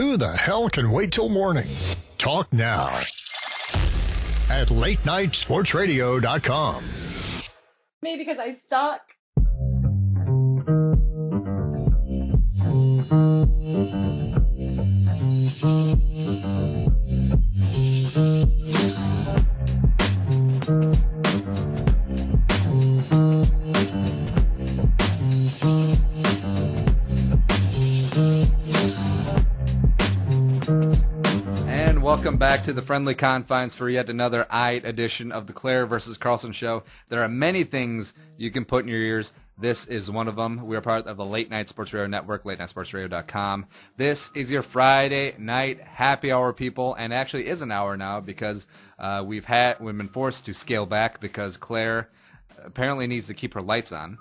Who the hell can wait till morning? Talk now at latenightsportsradio.com. Me because I suck. Welcome back to the friendly confines for yet another edition of the Claire-Vs-Carlson Show. There are many things you can put in your ears. This is one of them. We are part of the Late Night Sports Radio Network, latenightsportsradio.com. This is your Friday night happy hour, people, and actually is an hour now because we've been forced to scale back because Claire apparently needs to keep her lights on.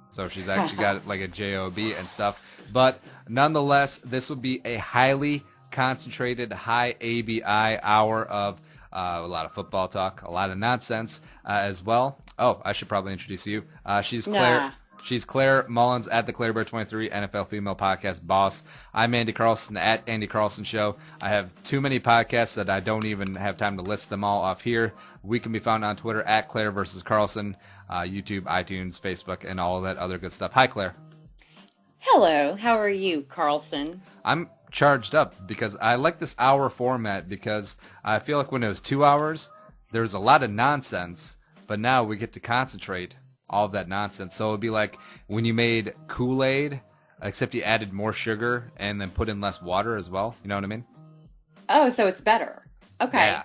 So she's actually got like a JOB and stuff. But nonetheless, this will be a highly concentrated, high ABI hour of a lot of football talk, a lot of nonsense as well. Oh, I should probably introduce you. She's Claire. She's Claire Mullins at the Claire Bear 23 NFL Female Podcast Boss. I'm Andy Carlson at Andy Carlson Show. I have too many podcasts that I don't even have time to list them all off here. We can be found on Twitter at Claire-Vs-Carlson, YouTube, iTunes, Facebook, and all that other good stuff. Hi, Claire. Hello. How are you, Carlson? I'm charged up because I like this hour format because I feel like when it was 2 hours, there was a lot of nonsense, but now we get to concentrate all of that nonsense. So it would be like when you made Kool-Aid, except you added more sugar and then put in less water as well. You know what I mean? Oh, so it's better. Okay. Yeah.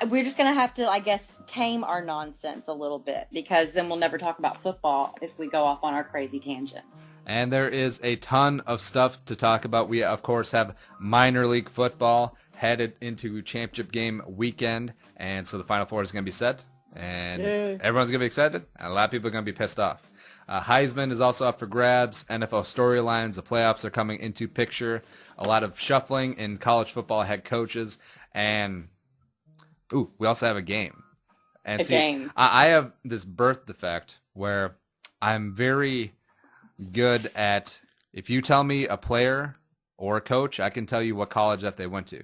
We're just going to have to, I guess, tame our nonsense a little bit because then we'll never talk about football if we go off on our crazy tangents. And there is a ton of stuff to talk about. We, of course, have minor league football headed into championship game weekend. And so the Final Four is going to be set. And everyone's going to be excited. And a lot of people are going to be pissed off. Heisman is also up for grabs. NFL storylines. The playoffs are coming into picture. A lot of shuffling in college football head coaches. And, we also have a game. And game. I have this birth defect where I'm very good at, if you tell me a player or a coach, I can tell you what college that they went to.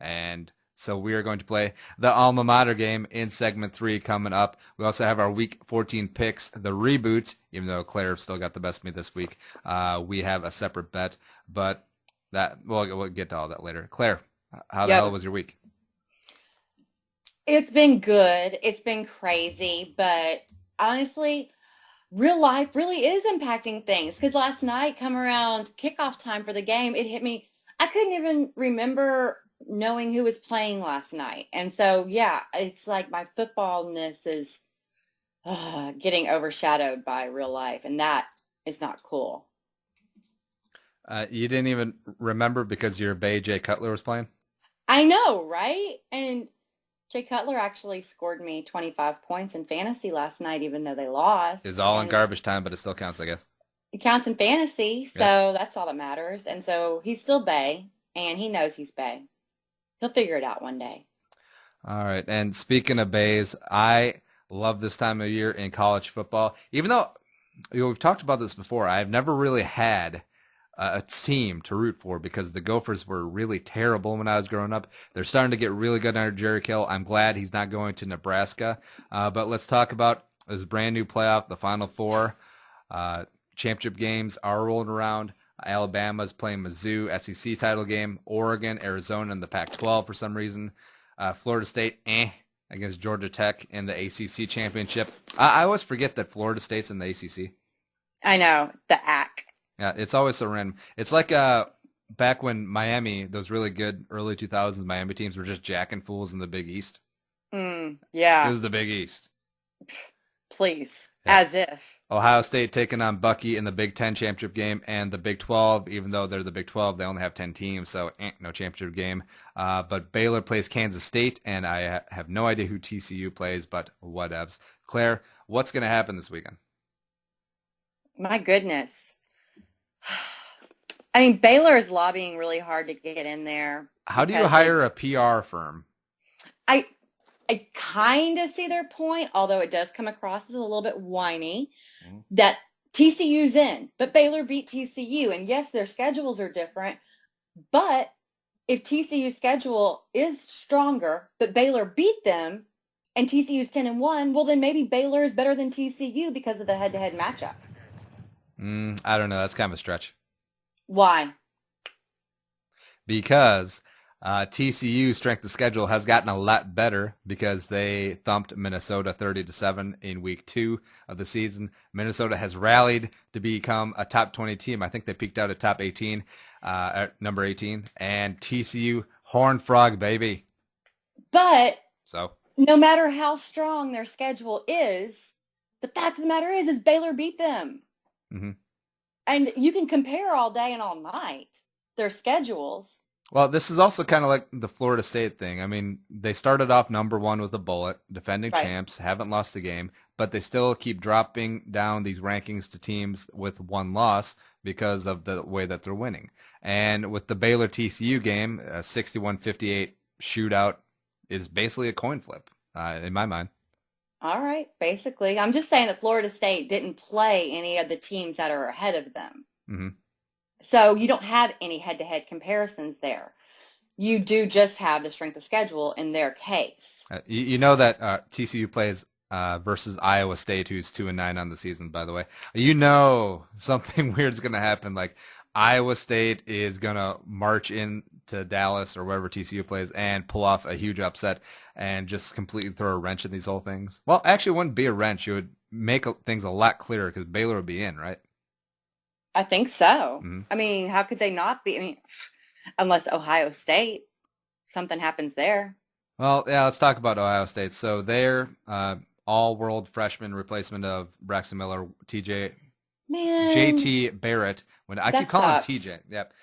And so we are going to play the Alma Mater game in segment 3 coming up. We also have our week 14 picks, the reboot, even though Claire still got the best of me this week. We have a separate bet, but we'll get to all that later. Claire, how the hell was your week? It's been good. It's been crazy, but honestly, real life really is impacting things. Because last night, come around kickoff time for the game, it hit me. I couldn't even remember knowing who was playing last night. And so, yeah, it's like my footballness is getting overshadowed by real life. And that is not cool. You didn't even remember because your Bay Jay Cutler was playing? I know, right? And Jay Cutler actually scored me 25 points in fantasy last night, even though they lost. It's all in garbage time, but it still counts, I guess. It counts in fantasy, so that's all that matters. And so he's still Bay, and he knows he's Bay. He'll figure it out one day. All right. And speaking of Bays, I love this time of year in college football. Even though we've talked about this before, I've never really had a team to root for because the Gophers were really terrible when I was growing up. They're starting to get really good under Jerry Kill. I'm glad he's not going to Nebraska. But let's talk about this brand new playoff, the Final Four. Championship games are rolling around. Alabama's playing Mizzou, SEC title game. Oregon, Arizona in the Pac-12 for some reason. Florida State, against Georgia Tech in the ACC championship. I always forget that Florida State's in the ACC. I know, the ACC. Yeah, it's always so random. It's like back when Miami, those really good early 2000s Miami teams were just jacking fools in the Big East. Yeah. It was the Big East. Please, yeah. As if. Ohio State taking on Bucky in the Big Ten championship game, and the Big 12, even though they're the Big 12, they only have 10 teams, so no championship game. But Baylor plays Kansas State, and I have no idea who TCU plays, but whatevs. Claire, what's going to happen this weekend? My goodness. I mean, Baylor is lobbying really hard to get in there. How do you hire a PR firm? I kind of see their point, although it does come across as a little bit whiny, that TCU's in, but Baylor beat TCU. And yes, their schedules are different, but if TCU's schedule is stronger, but Baylor beat them and TCU's 10-1, well, then maybe Baylor is better than TCU because of the head-to-head matchup. I don't know. That's kind of a stretch. Why? Because TCU's strength of schedule has gotten a lot better because they thumped Minnesota 30-7 in week 2 of the season. Minnesota has rallied to become a top 20 team. I think they peaked out at top 18, at number 18. And TCU, Horned Frog, baby. But so no matter how strong their schedule is, the fact of the matter is Baylor beat them. Mm-hmm. And you can compare all day and all night their schedules. Well, this is also kind of like the Florida State thing. I mean, they started off number 1 with a bullet, defending champs, haven't lost a game, but they still keep dropping down these rankings to teams with 1 loss because of the way that they're winning. And with the Baylor TCU game, a 61-58 shootout is basically a coin flip, in my mind. All right, basically. I'm just saying that Florida State didn't play any of the teams that are ahead of them. Mm-hmm. So you don't have any head-to-head comparisons there. You do just have the strength of schedule in their case. You know that TCU plays versus Iowa State, who's 2-9 on the season, by the way. You know something weird's going to happen. Like Iowa State is going to march into Dallas or wherever TCU plays and pull off a huge upset and just completely throw a wrench in these whole things. Well, actually, it wouldn't be a wrench. It would make things a lot clearer because Baylor would be in, right? I think so. Mm-hmm. I mean, how could they not be? I mean, unless Ohio State, something happens there. Well, yeah, let's talk about Ohio State. So they're all-world freshman replacement of Braxton Miller, JT Barrett. When I keep calling him TJ, yep,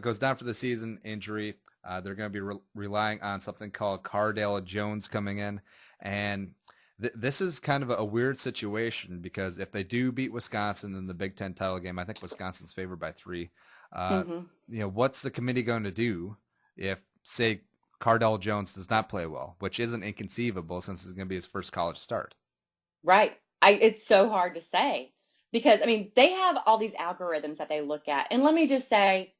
goes down for the season, injury. They're going to be relying on something called Cardale Jones coming in, and this is kind of a weird situation because if they do beat Wisconsin in the Big Ten title game, I think Wisconsin's favored by 3. You know, what's the committee going to do if, say, Cardale Jones does not play well, which isn't inconceivable since it's going to be his first college start? Right. It's so hard to say because, I mean, they have all these algorithms that they look at. And let me just say,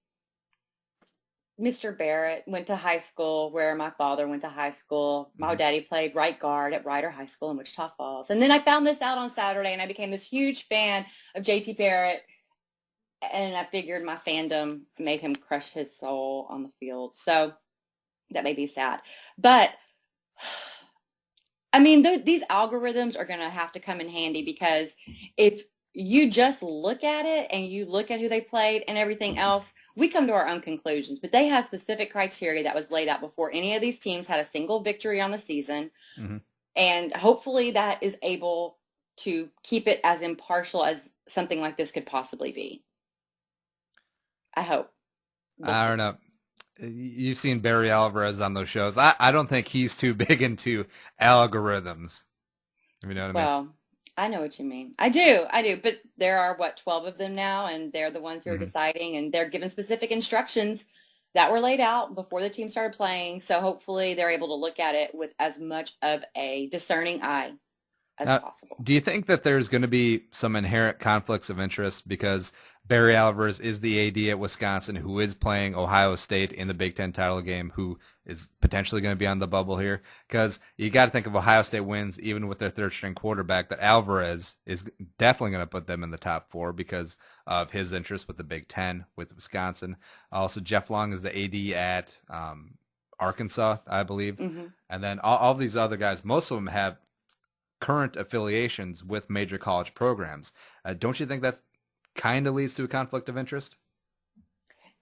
Mr. Barrett went to high school where my father went to high school. My daddy played right guard at Ryder High School in Wichita Falls. And then I found this out on Saturday, and I became this huge fan of JT Barrett. And I figured my fandom made him crush his soul on the field. So that may be sad. But, I mean, these algorithms are going to have to come in handy because if you just look at it and you look at who they played and everything else, we come to our own conclusions. But they have specific criteria that was laid out before any of these teams had a single victory on the season. Mm-hmm. And hopefully that is able to keep it as impartial as something like this could possibly be. I hope. I don't know. You've seen Barry Alvarez on those shows. I don't think he's too big into algorithms. You know what I mean? Well, I know what you mean. I do. But there are, 12 of them now, and they're the ones who are deciding, and they're given specific instructions that were laid out before the team started playing. So hopefully they're able to look at it with as much of a discerning eye as possible. Do you think that there's going to be some inherent conflicts of interest because Barry Alvarez is the AD at Wisconsin who is playing Ohio State in the Big Ten title game, who is potentially going to be on the bubble here? Because you got to think of Ohio State wins, even with their third-string quarterback, that Alvarez is definitely going to put them in the top 4 because of his interest with the Big Ten, with Wisconsin. Also, Jeff Long is the AD at Arkansas, I believe. Mm-hmm. And then all these other guys, most of them have current affiliations with major college programs. Don't you think that kind of leads to a conflict of interest?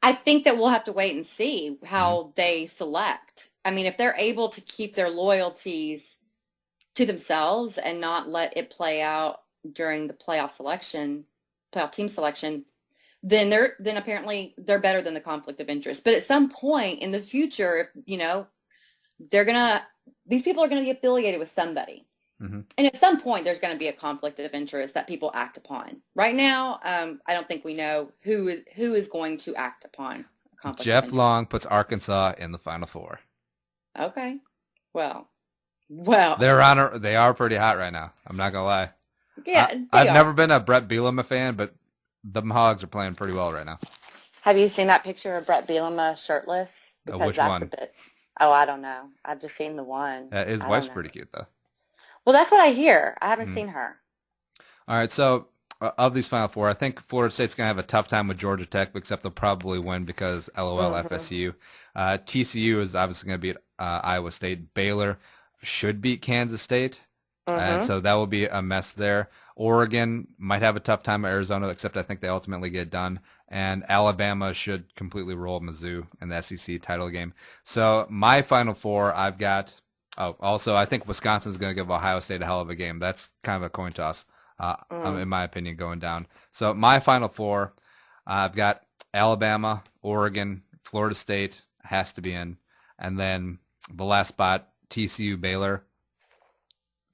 I think that we'll have to wait and see how they select. I mean, if they're able to keep their loyalties to themselves and not let it play out during the playoff team selection, then apparently they're better than the conflict of interest. But at some point in the future, these people are going to be affiliated with somebody. Mm-hmm. And at some point, there's going to be a conflict of interest that people act upon. Right now, I don't think we know who is going to act upon a conflict of interest. Jeff Long puts Arkansas in the Final Four. Okay. Well. They are pretty hot right now. I'm not going to lie. Yeah, I've never been a Brett Bielema fan, but the Hogs are playing pretty well right now. Have you seen that picture of Brett Bielema shirtless? Because Which that's a one? bit. Oh, I don't know. I've just seen the one. His I don't wife's know. pretty cute, though. Well, that's what I hear. I haven't Mhm. seen her. All right, so of these Final Four, I think Florida State's going to have a tough time with Georgia Tech, except they'll probably win because LOL Mm-hmm. FSU. TCU is obviously going to beat Iowa State. Baylor should beat Kansas State, and Mm-hmm. so that will be a mess there. Oregon might have a tough time at Arizona, except I think they ultimately get done. And Alabama should completely roll Mizzou in the SEC title game. So my Final Four, I've got. Oh, also, I think Wisconsin's going to give Ohio State a hell of a game. That's kind of a coin toss, in my opinion, going down. So my Final Four, I've got Alabama, Oregon, Florida State has to be in, and then the last spot, TCU, Baylor,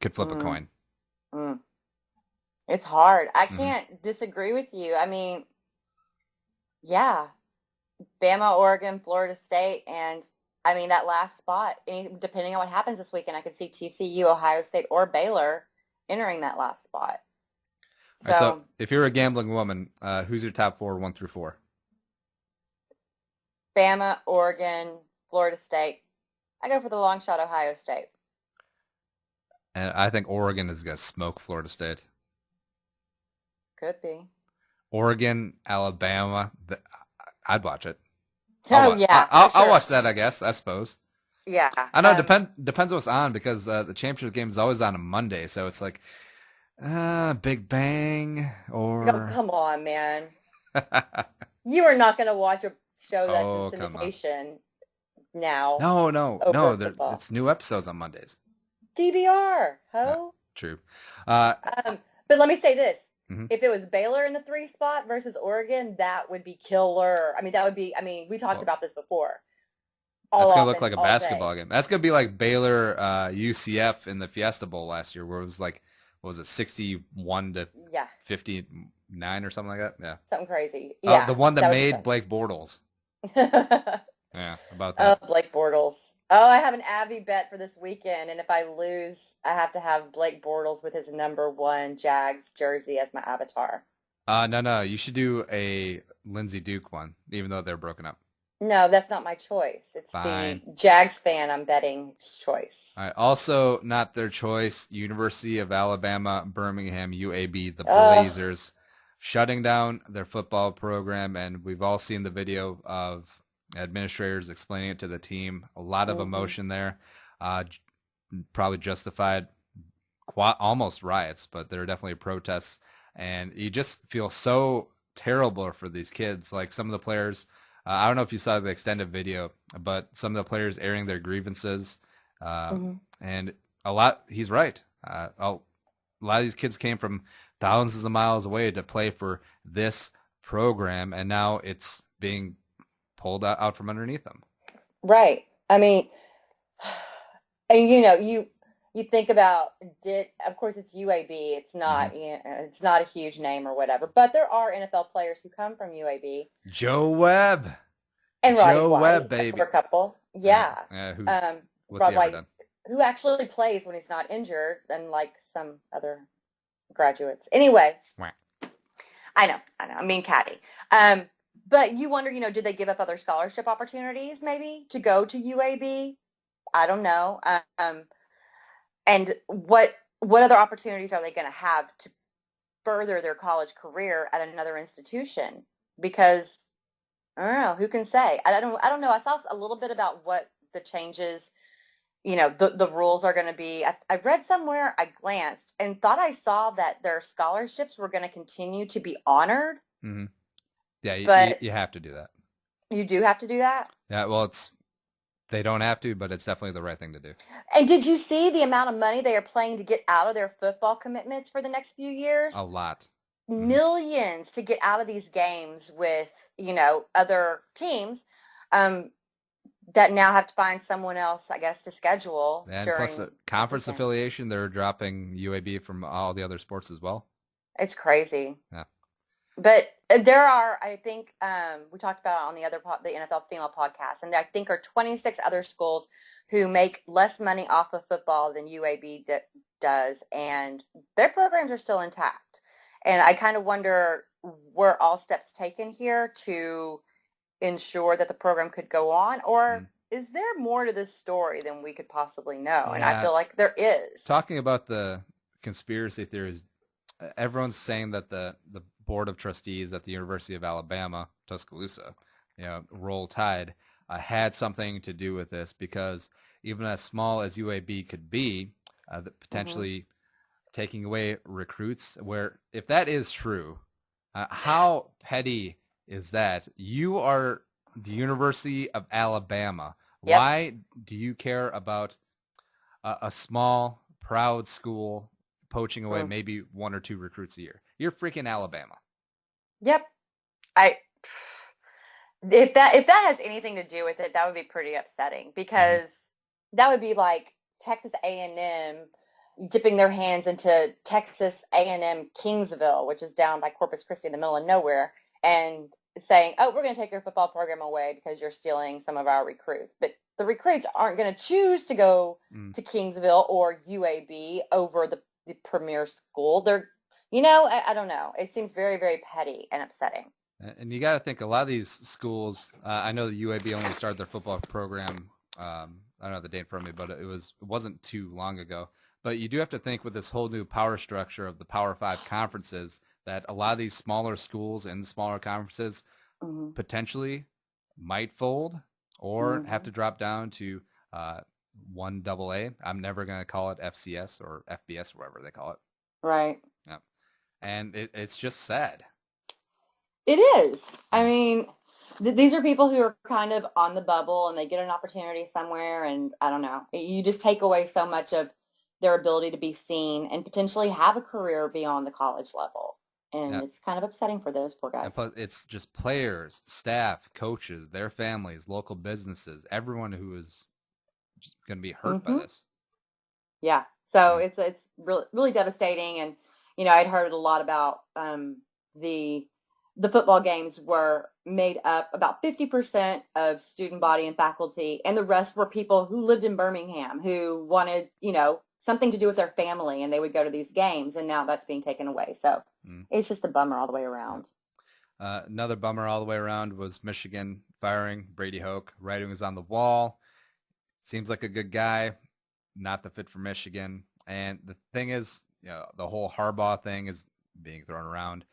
could flip a coin. Mm. It's hard. I Mhm. can't disagree with you. I mean, yeah, Bama, Oregon, Florida State, and I mean that last spot. Depending on what happens this weekend, I could see TCU, Ohio State, or Baylor entering that last spot. All right, so So if you're a gambling woman, who's your top four, 1 through 4? Bama, Oregon, Florida State. I go for the long shot, Ohio State. And I think Oregon is going to smoke Florida State. Could be. Oregon, Alabama, I'd watch it. Oh yeah, for I'll sure. watch that, I guess. I suppose. Yeah. I know. Depends what's on because the championship game is always on a Monday, so it's like Big Bang Oh, or come on, man. You are not going to watch a show that's oh, in come on. syndication now No. over football. It's new episodes on Mondays. DVR, ho. True. But let me say this. Mhm. If it was Baylor in the 3 spot versus Oregon, that would be killer. I mean, we talked about this before. That's All gonna look offense, like a all basketball day. game. That's gonna be like Baylor UCF in the Fiesta Bowl last year, where it was like, what was it, 61 to Yeah, 59 or something like that? Yeah. something crazy. Oh, Yeah, the one that that would be made fun. Blake Bortles. Yeah, about Oh, that. Blake Bortles. Oh, I have an Abby bet for this weekend, and if I lose, I have to have Blake Bortles with his #1 Jags jersey as my avatar. No. You should do a Lindsey Duke one, even though they're broken up. No, that's not my choice. It's Fine. the Jags fan I'm betting's choice. All right. Also, not their choice. University of Alabama, Birmingham, UAB, the Blazers, shutting down their football program, and we've all seen the video of administrators explaining it to the team. A lot of emotion there. Probably justified, almost riots, but there are definitely protests, and you just feel so terrible for these kids. Like some of the players, I don't know if you saw the extended video, but some of the players airing their grievances, and he's right. A lot of these kids came from thousands of miles away to play for this program, and now it's being pulled out from underneath them. Right. I mean, and you think about of course it's UAB. It's not it's not a huge name or whatever, but there are NFL players who come from UAB. Joe Webb. And Roddy Joe White, Webb, baby. for a couple. Yeah. What's Rod he ever White, done? who actually plays when he's not injured, unlike some other graduates. Anyway, I know. I'm being catty. But you wonder, did they give up other scholarship opportunities maybe to go to UAB? I don't know. And what other opportunities are they going to have to further their college career at another institution? Because I don't know. Who can say? I don't know. I saw a little bit about what the changes, the rules are going to be. I read somewhere, I glanced and thought I saw that their scholarships were going to continue to be honored. Mm-hmm. Yeah, but you have to do that. You do have to do that? Yeah, well, they don't have to, but it's definitely the right thing to do. And did you see the amount of money they are paying to get out of their football commitments for the next few years? A lot. Millions to get out of these games with, other teams that now have to find someone else, I guess, to schedule. And plus conference affiliation, they're dropping UAB from all the other sports as well. It's crazy. Yeah. But there are, I think, we talked about on the NFL female podcast, and I think are 26 other schools who make less money off of football than UAB does, and their programs are still intact. And I kind of wonder, were all steps taken here to ensure that the program could go on, or is there more to this story than we could possibly know? Yeah. And I feel like there is. Talking about the conspiracy theories, everyone's saying that the board of trustees at the University of Alabama, Tuscaloosa, Roll Tide, had something to do with this, because even as small as UAB could be, potentially taking away recruits, where if that is true, how petty is that? You are the University of Alabama. Yep. Why do you care about a small, proud school poaching away maybe 1 or 2 recruits a year? You're freaking Alabama. Yep. If that has anything to do with it, that would be pretty upsetting, because that would be like Texas A&M dipping their hands into Texas A&M Kingsville, which is down by Corpus Christi in the middle of nowhere, and saying, oh, we're going to take your football program away because you're stealing some of our recruits. But the recruits aren't going to choose to go to Kingsville or UAB over the premier school. They're, I don't know. It seems very, very petty and upsetting. And you got to think a lot of these schools, I know the UAB only started their football program, I don't know the date from me, but it wasn't too long ago. But you do have to think with this whole new power structure of the Power 5 conferences that a lot of these smaller schools and smaller conferences potentially might fold or have to drop down to 1AA. I'm never going to call it FCS or FBS, whatever they call it. Right. Yeah. And it's just sad. It is. I mean, these are people who are kind of on the bubble and they get an opportunity somewhere, and I don't know. You just take away so much of their ability to be seen and potentially have a career beyond the college level. And it's kind of upsetting for those poor guys. Plus, it's just players, staff, coaches, their families, local businesses, everyone who is just going to be hurt by this. Yeah. So it's really, really devastating. And, I'd heard a lot about the football games were made up about 50% of student body and faculty, and the rest were people who lived in Birmingham who wanted, something to do with their family, and they would go to these games, and now that's being taken away. So it's just a bummer all the way around. Another bummer all the way around was Michigan firing Brady Hoke. Writing was on the wall. Seems like a good guy, not the fit for Michigan. And the thing is, the whole Harbaugh thing is being thrown around.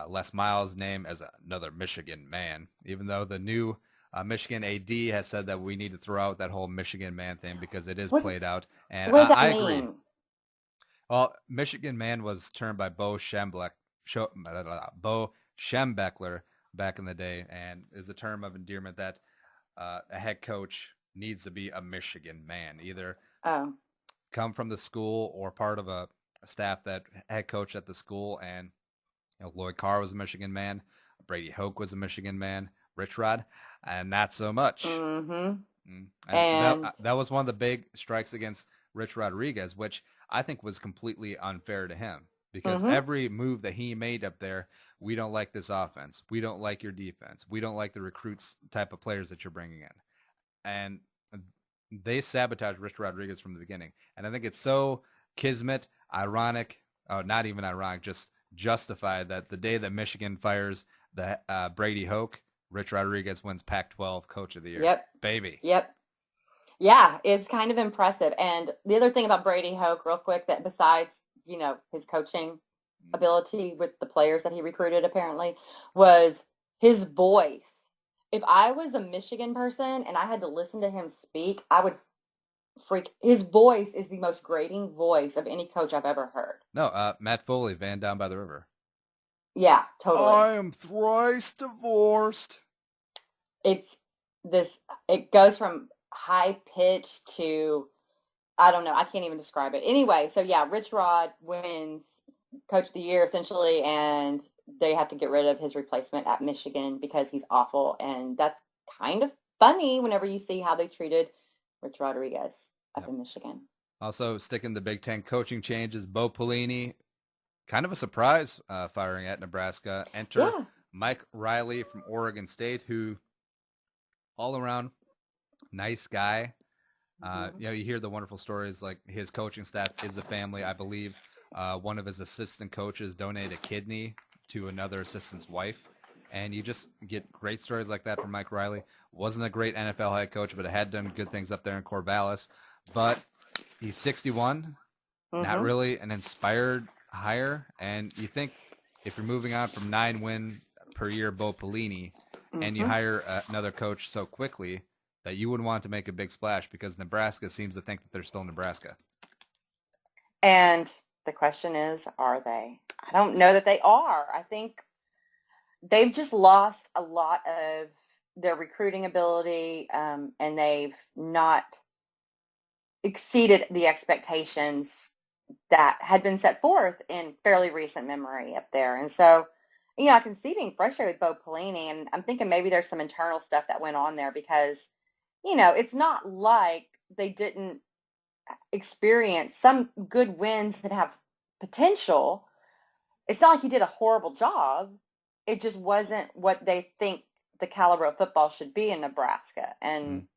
Les Miles' name as another Michigan man, even though the new Michigan AD has said that we need to throw out that whole Michigan man thing because it is played out. And what does that I mean? agree. Well, Michigan man was termed by Bo Schembechler back in the day, and is a term of endearment that a head coach needs to be a Michigan man, either come from the school or part of a staff that head coach at the school. And Lloyd Carr was a Michigan man, Brady Hoke was a Michigan man, Rich Rod, and not so much. And that was one of the big strikes against Rich Rodriguez, which I think was completely unfair to him, because every move that he made up there, we don't like this offense, we don't like your defense, we don't like the recruits type of players that you're bringing in. And they sabotaged Rich Rodriguez from the beginning. And I think it's so kismet, ironic, not even ironic, just justified that the day that Michigan fires the Brady Hoke, Rich Rodriguez wins Pac-12 Coach of the Year. Yep. Baby. Yep. Yeah, it's kind of impressive. And the other thing about Brady Hoke, real quick, that besides, his coaching ability with the players that he recruited, apparently, was his voice. If I was a Michigan person and I had to listen to him speak, I would freak. His voice is the most grating voice of any coach I've ever heard. No, Matt Foley, Van Down by the River. Yeah, totally. I am thrice divorced. It goes from high pitch to, I don't know, I can't even describe it. Anyway, so yeah, Rich Rod wins Coach of the Year essentially, and they have to get rid of his replacement at Michigan because he's awful. And that's kind of funny whenever you see how they treated Rich Rodriguez up in Michigan. Also, sticking the Big Ten coaching changes, Bo Pelini, kind of a surprise firing at Nebraska. Enter Mike Riley from Oregon State, who all around nice guy. You hear the wonderful stories like his coaching staff is a family. I believe one of his assistant coaches donated a kidney to another assistant's wife. And you just get great stories like that from Mike Riley. Wasn't a great NFL head coach, but had done good things up there in Corvallis. But he's 61, not really an inspired hire. And you think if you're moving on from 9-win per year Bo Pelini and you hire another coach so quickly that you would want to make a big splash, because Nebraska seems to think that they're still Nebraska. And the question is, are they? I don't know that they are. I think they've just lost a lot of their recruiting ability, and they've not exceeded the expectations that had been set forth in fairly recent memory up there. And so, I can see being frustrated with Bo Pelini, and I'm thinking maybe there's some internal stuff that went on there because, it's not like they didn't experience some good wins that have potential. It's not like he did a horrible job. It just wasn't what they think the caliber of football should be in Nebraska. And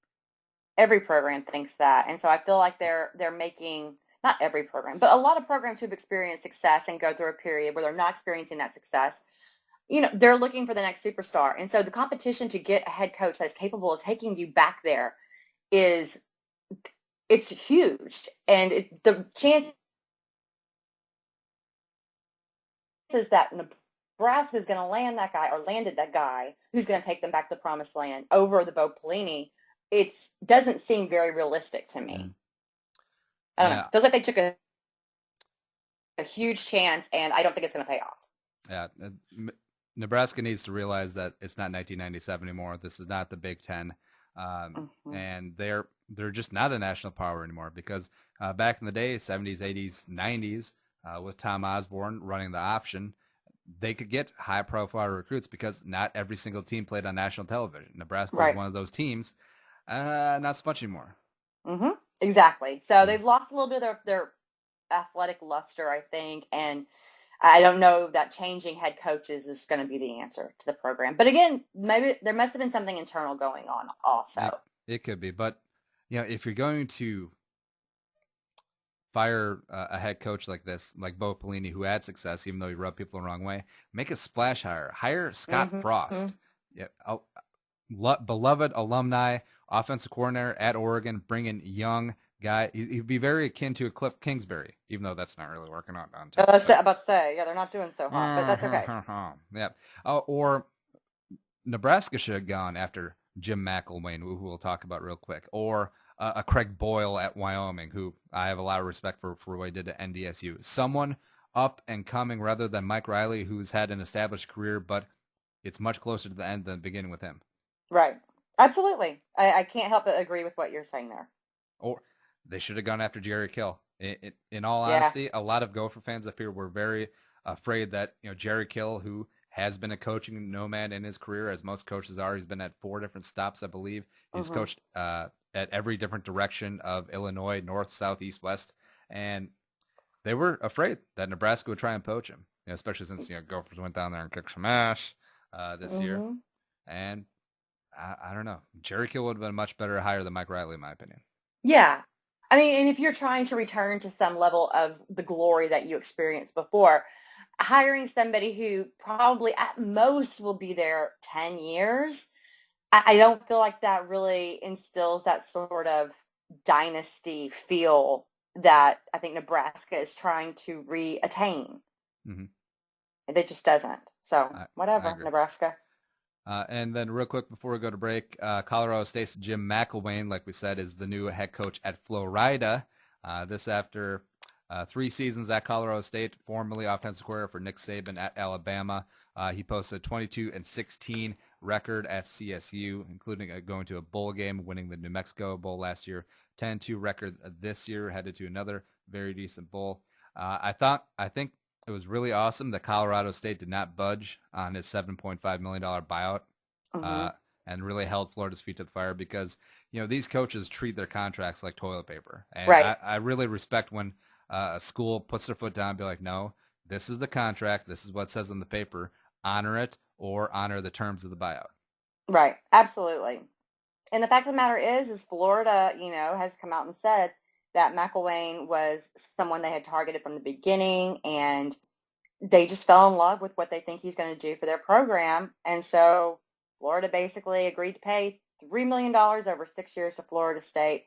every program thinks that. And so I feel like they're making, not every program, but a lot of programs who've experienced success and go through a period where they're not experiencing that success, they're looking for the next superstar. And so the competition to get a head coach that's capable of taking you back there it's huge. And the chances that Nebraska is going to land that guy or landed that guy who's going to take them back to the promised land over the Bo Pelini, it doesn't seem very realistic to me. I don't know. It feels like they took a huge chance, and I don't think it's going to pay off. Yeah. Nebraska needs to realize that it's not 1997 anymore. This is not the Big Ten. And they're just not a national power anymore, because back in the day, 70s, 80s, 90s, with Tom Osborne running the option, they could get high-profile recruits because not every single team played on national television. Nebraska was one of those teams. Not so much anymore. Exactly. So they've lost a little bit of their athletic luster, I think, and I don't know that changing head coaches is going to be the answer to the program. But again, maybe there must have been something internal going on also. It could be. But, if you're going to fire a head coach like this, like Bo Pelini, who had success, even though he rubbed people the wrong way, make a splash hire. Hire Scott Frost. Beloved alumni, offensive coordinator at Oregon, bring in young guy. He'd be very akin to a Cliff Kingsbury, even though that's not really working out on Texas. I was about to say, they're not doing so hot, but that's okay. Or Nebraska should have gone after Jim McElwain, who we'll talk about real quick, or a Craig Boyle at Wyoming, who I have a lot of respect for what he did at NDSU. Someone up and coming rather than Mike Riley, who's had an established career, but it's much closer to the end than the beginning with him. Right. Absolutely. I can't help but agree with what you're saying there. Or they should have gone after Jerry Kill. In all honesty, a lot of Gopher fans up here were very afraid that Jerry Kill, who has been a coaching nomad in his career, as most coaches are. He's been at 4 different stops, I believe. He's coached at every different direction of Illinois, north, south, east, west. And they were afraid that Nebraska would try and poach him, especially since Gophers went down there and kicked some ass this year. And I don't know. Jerry Kill would have been a much better hire than Mike Riley, in my opinion. Yeah. I mean, and if you're trying to return to some level of the glory that you experienced before, hiring somebody who probably at most will be there 10 years, I don't feel like that really instills that sort of dynasty feel that I think Nebraska is trying to re-attain. It just doesn't. So whatever, Nebraska. And then real quick before we go to break, Colorado State's Jim McElwain, like we said, is the new head coach at Florida. This after 3 seasons at Colorado State, formerly offensive coordinator for Nick Saban at Alabama. He posted a 22-16 record at CSU, including going to a bowl game, winning the New Mexico Bowl last year. 10-2 record this year, headed to another very decent bowl. I think it was really awesome that Colorado State did not budge on his $7.5 million buyout and really held Florida's feet to the fire, because these coaches treat their contracts like toilet paper. And I really respect when a school puts their foot down and be like, no, this is the contract. This is what it says on the paper. Honor it, or honor the terms of the buyout. Right. Absolutely. And the fact of the matter is Florida, has come out and said that McElwain was someone they had targeted from the beginning, and they just fell in love with what they think he's going to do for their program. And so Florida basically agreed to pay $3 million over 6 years to Florida State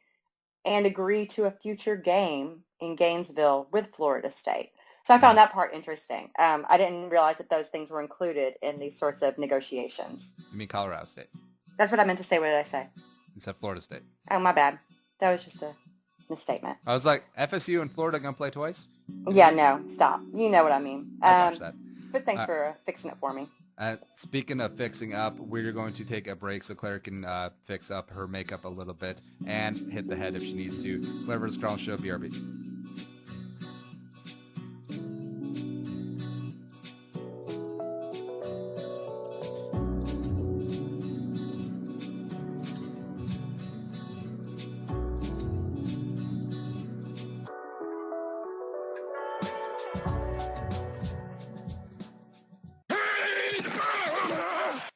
and agree to a future game in Gainesville with Florida State. So I found that part interesting. I didn't realize that those things were included in these sorts of negotiations. You mean Colorado State? That's what I meant to say. What did I say? You said Florida State. Oh, my bad. That was just a misstatement. I was like, FSU and Florida going to play twice? Yeah, no, stop. You know what I mean. I that. But thanks for fixing it for me. Speaking of fixing up, we're going to take a break so Claire can fix up her makeup a little bit and hit the head if she needs to. Claire-Vs-Carlson Show, BRB.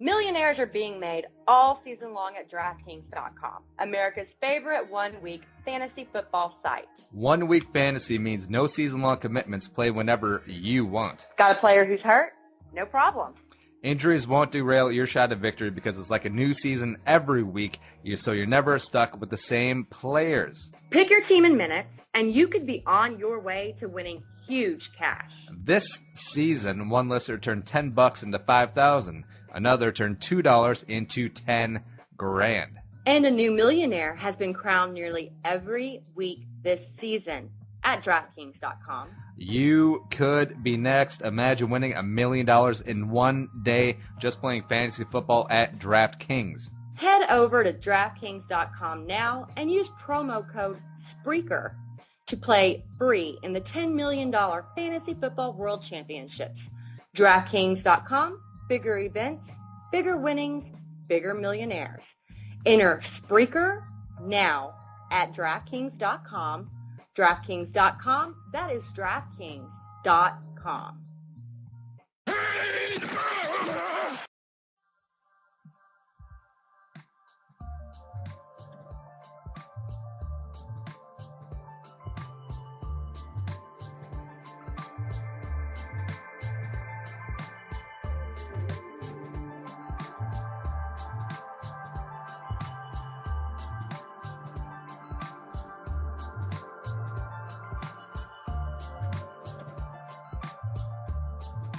Millionaires are being made all season long at DraftKings.com, America's favorite one-week fantasy football site. 1 week fantasy means no season-long commitments. Play whenever you want. Got a player who's hurt? No problem. Injuries won't derail your shot at victory because it's like a new season every week, so you're never stuck with the same players. Pick your team in minutes, and you could be on your way to winning huge cash. This season, one listener turned $10 into $5,000. Another turned $2 into $10,000. And a new millionaire has been crowned nearly every week this season at DraftKings.com. You could be next. Imagine winning $1 million in one day just playing fantasy football at DraftKings. Head over to DraftKings.com now and use promo code SPREAKER to play free in the $10 million Fantasy Football World Championships. DraftKings.com. Bigger events, bigger winnings, bigger millionaires. Enter Spreaker now at DraftKings.com. DraftKings.com, that is DraftKings.com.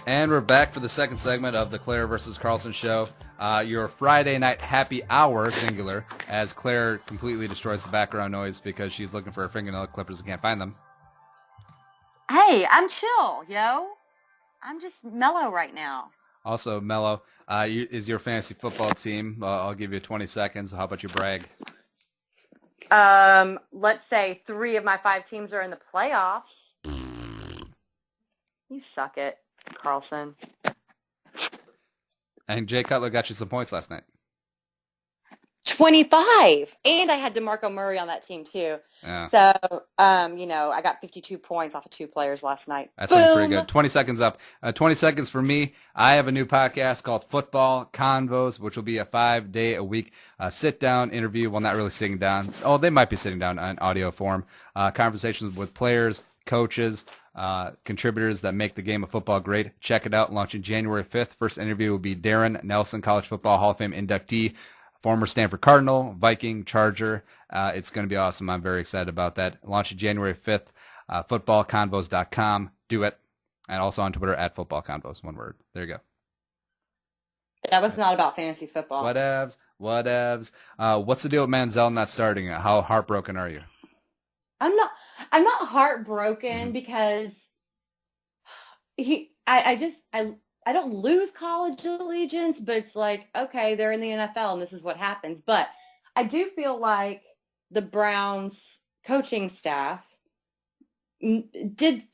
And we're back for the second segment of the Claire-Vs-Carlson Show. Your Friday night happy hour, singular, as Claire completely destroys the background noise because she's looking for her fingernail clippers and can't find them. Hey, I'm chill, yo. I'm just mellow right now. Also, Mello, is your fantasy football team. I'll give you 20 seconds. How about you brag? Let's say 3 of my 5 teams are in the playoffs. You suck it, Carlson. And Jay Cutler got you some points last night. 25. And I had DeMarco Murray on that team too. Yeah. So, I got 52 points off of 2 players last night. That's pretty good. 20 seconds up. 20 seconds for me. I have a new podcast called Football Convos, which will be a 5-day-a-week sit-down interview. Well, not really sitting down. Oh, they might be sitting down in audio form. Conversations with players, coaches, contributors that make the game of football great. Check it out. Launching January 5th. First interview will be Darren Nelson, College Football Hall of Fame inductee, former Stanford Cardinal, Viking, Charger. It's going to be awesome. I'm very excited about that. Launching January 5th. Footballconvos.com. Do it. And also on Twitter at footballconvos. One word. There you go. That was not about fantasy football. Whatevs. What's the deal with Manziel not starting? How heartbroken are you? I'm not heartbroken because I don't lose college allegiance, but it's like, okay, they're in the NFL and this is what happens. But I do feel like the Browns coaching staff did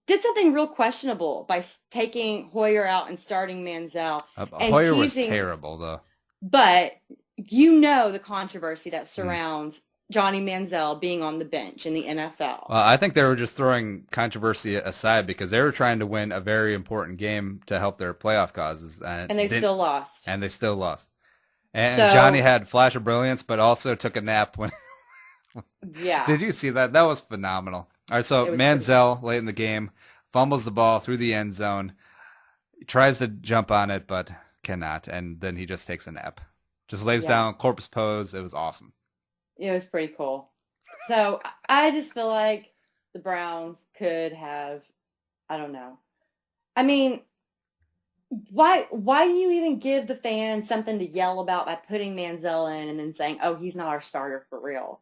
something real questionable by taking Hoyer out and starting Manziel. Hoyer was terrible, though. But the controversy that surrounds Johnny Manziel being on the bench in the NFL. I think they were just throwing controversy aside because they were trying to win a very important game to help their playoff causes. And they still lost. And Johnny had flash of brilliance, but also took a nap when. Yeah. Did you see that? That was phenomenal. All right, so Manziel late in the game fumbles the ball through the end zone. He tries to jump on it, but cannot. And then he just takes a nap. Just lays Yeah. down, corpse pose. It was awesome. It was pretty cool. So I just feel like the Browns could have, I don't know. I mean, why do you even give the fans something to yell about by putting Manziel in and then saying, oh, he's not our starter for real?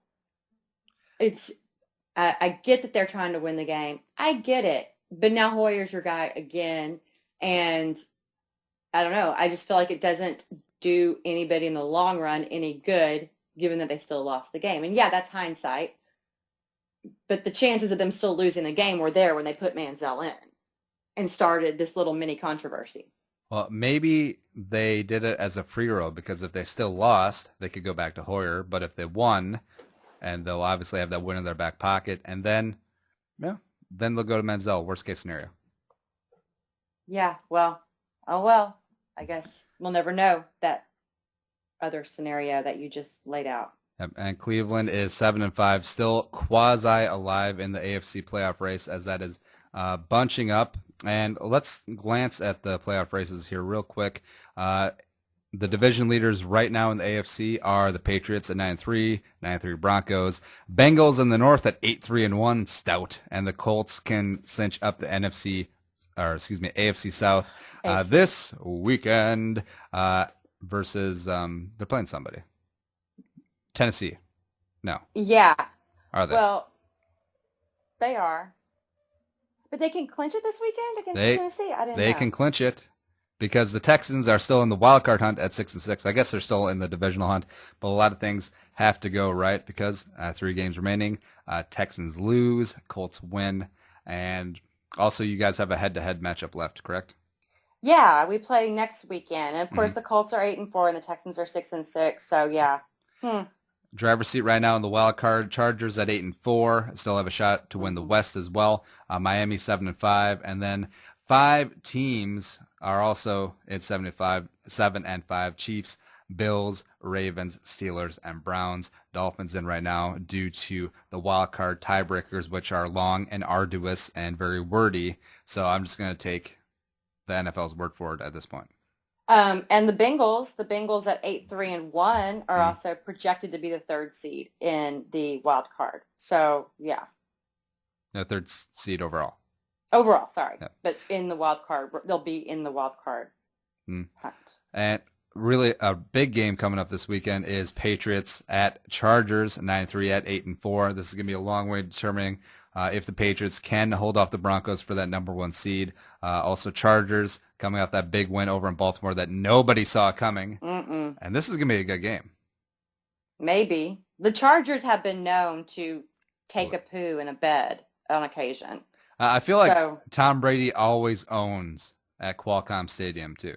I get that they're trying to win the game. I get it. But now Hoyer's your guy again. And I don't know. I just feel like it doesn't do anybody in the long run any good, given that they still lost the game. And yeah, that's hindsight. But the chances of them still losing the game were there when they put Manziel in and started this little mini controversy. Well, maybe they did it as a free roll because if they still lost, they could go back to Hoyer. But if they won, and they'll obviously have that win in their back pocket, and then they'll go to Manziel, worst case scenario. Yeah, well, I guess we'll never know that other scenario that you just laid out. Yep. And Cleveland is 7-5, still quasi alive in the AFC playoff race as that is bunching up. And let's glance at the playoff races here real quick. The division leaders right now in the AFC are the Patriots at 9-3, 9-3 Broncos, Bengals in the North at 8-3-1, stout, and the Colts can cinch up the AFC South this weekend versus they're playing somebody. Tennessee. No. Yeah. Are they? Well, they are. But they can clinch it this weekend against Tennessee? I didn't know. They can clinch it because the Texans are still in the wild card hunt at 6-6. I guess they're still in the divisional hunt, but a lot of things have to go right because 3 games remaining. Texans lose, Colts win, and also you guys have a head-to-head matchup left, correct? Yeah, we play next weekend. And of course, the Colts are 8-4 and the Texans are 6-6. So yeah. Driver's seat right now in the wild card. Chargers at 8-4, still have a shot to win the West as well. Miami 7-5, and then 5 teams are also at 7-5. Chiefs, Bills, Ravens, Steelers, and Browns. Dolphins in right now due to the wild card tiebreakers, which are long and arduous and very wordy. So I'm just going to take the NFL's word for it at this point. And the Bengals at 8-3-1 are also projected to be the 3rd seed in the wild card. So yeah. No, 3rd seed overall. Overall, sorry. Yep. But in the wild card, they'll be in the wild card hunt. And really a big game coming up this weekend is Patriots at Chargers, 9-3 at 8-4. This is going to be a long way determining if the Patriots can hold off the Broncos for that number 1 seed. Also Chargers coming off that big win over in Baltimore that nobody saw coming. And this is going to be a good game. Maybe. The Chargers have been known to take a poo in a bed on occasion. I feel like Tom Brady always owns at Qualcomm Stadium too.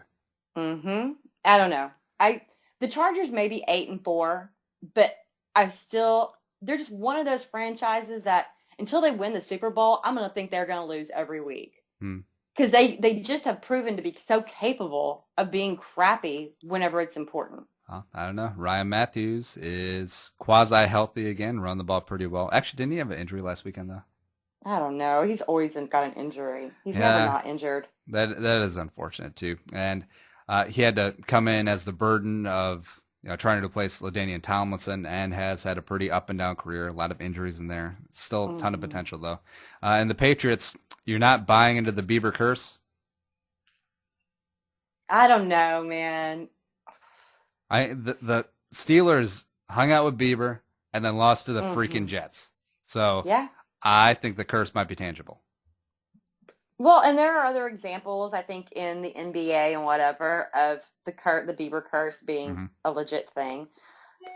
I don't know. The Chargers may be 8-4, but they're just one of those franchises that until they win the Super Bowl, I'm going to think they're going to lose every week. Because they just have proven to be so capable of being crappy whenever it's important. Well, I don't know. Ryan Matthews is quasi-healthy again, run the ball pretty well. Actually, didn't he have an injury last weekend, though? I don't know. He's always got an injury. He's never not injured. That is unfortunate, too. And he had to come in as the burden of trying to replace LaDainian Tomlinson and has had a pretty up-and-down career. A lot of injuries in there. Still a ton of potential, though. And the Patriots, you're not buying into the Bieber curse? I don't know, man. The Steelers hung out with Bieber and then lost to the freaking Jets. So yeah. I think the curse might be tangible. Well, and there are other examples, I think, in the NBA and whatever of the Bieber curse being a legit thing.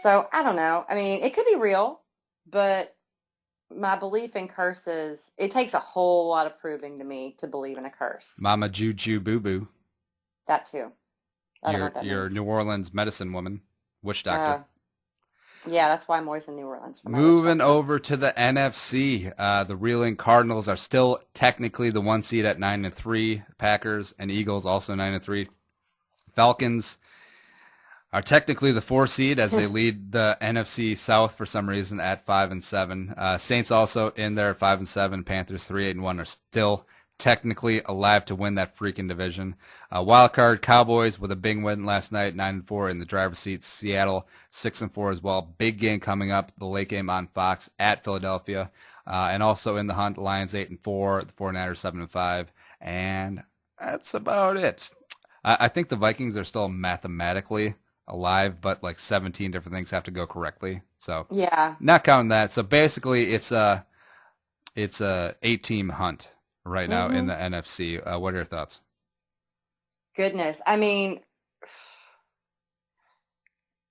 So I don't know. I mean, it could be real, but my belief in curses, it takes a whole lot of proving to me to believe in a curse. Mama Juju Boo Boo. That too. I don't know what that your means. New Orleans medicine woman, witch doctor. Yeah, that's why I'm always in New Orleans. Moving over to the NFC, the reeling Cardinals are still technically the 1 seed at 9-3. Packers and Eagles also 9-3. Falcons are technically the 4 seed as they lead the NFC South for some reason at 5-7. Saints also in there at 5-7. Panthers 3-8-1 are still technically alive to win that freaking division. Wild card Cowboys with a big win last night, 9-4 in the driver's seat. Seattle 6-4 as well. Big game coming up, the late game on Fox at Philadelphia, and also in the hunt, Lions 8-4, the 49ers 7-5, and that's about it. I think the Vikings are still mathematically alive, but like 17 different things have to go correctly. So Yeah. not counting that. So basically, it's a 8-team hunt right now in the NFC. What are your thoughts? Goodness. I mean,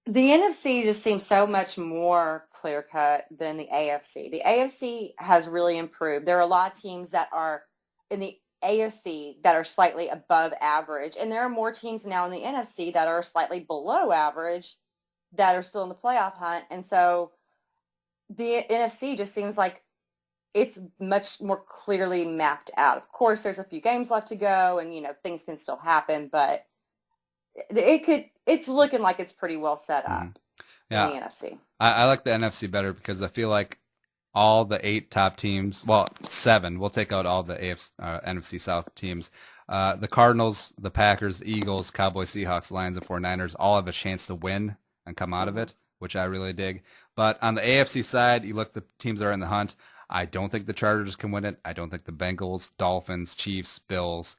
the NFC just seems so much more clear-cut than the AFC. The AFC has really improved. There are a lot of teams that are in the AFC that are slightly above average, and there are more teams now in the NFC that are slightly below average that are still in the playoff hunt. And so the NFC just seems like it's much more clearly mapped out. Of course, there's a few games left to go, and things can still happen, but it's looking like it's pretty well set up in the NFC. I like the NFC better because I feel like all the 8 top teams, well, 7, we'll take out all the NFC South teams. The Cardinals, the Packers, the Eagles, Cowboys, Seahawks, Lions, and 49ers all have a chance to win and come out of it, which I really dig. But on the AFC side, you look at the teams that are in the hunt. I don't think the Chargers can win it. I don't think the Bengals, Dolphins, Chiefs, Bills,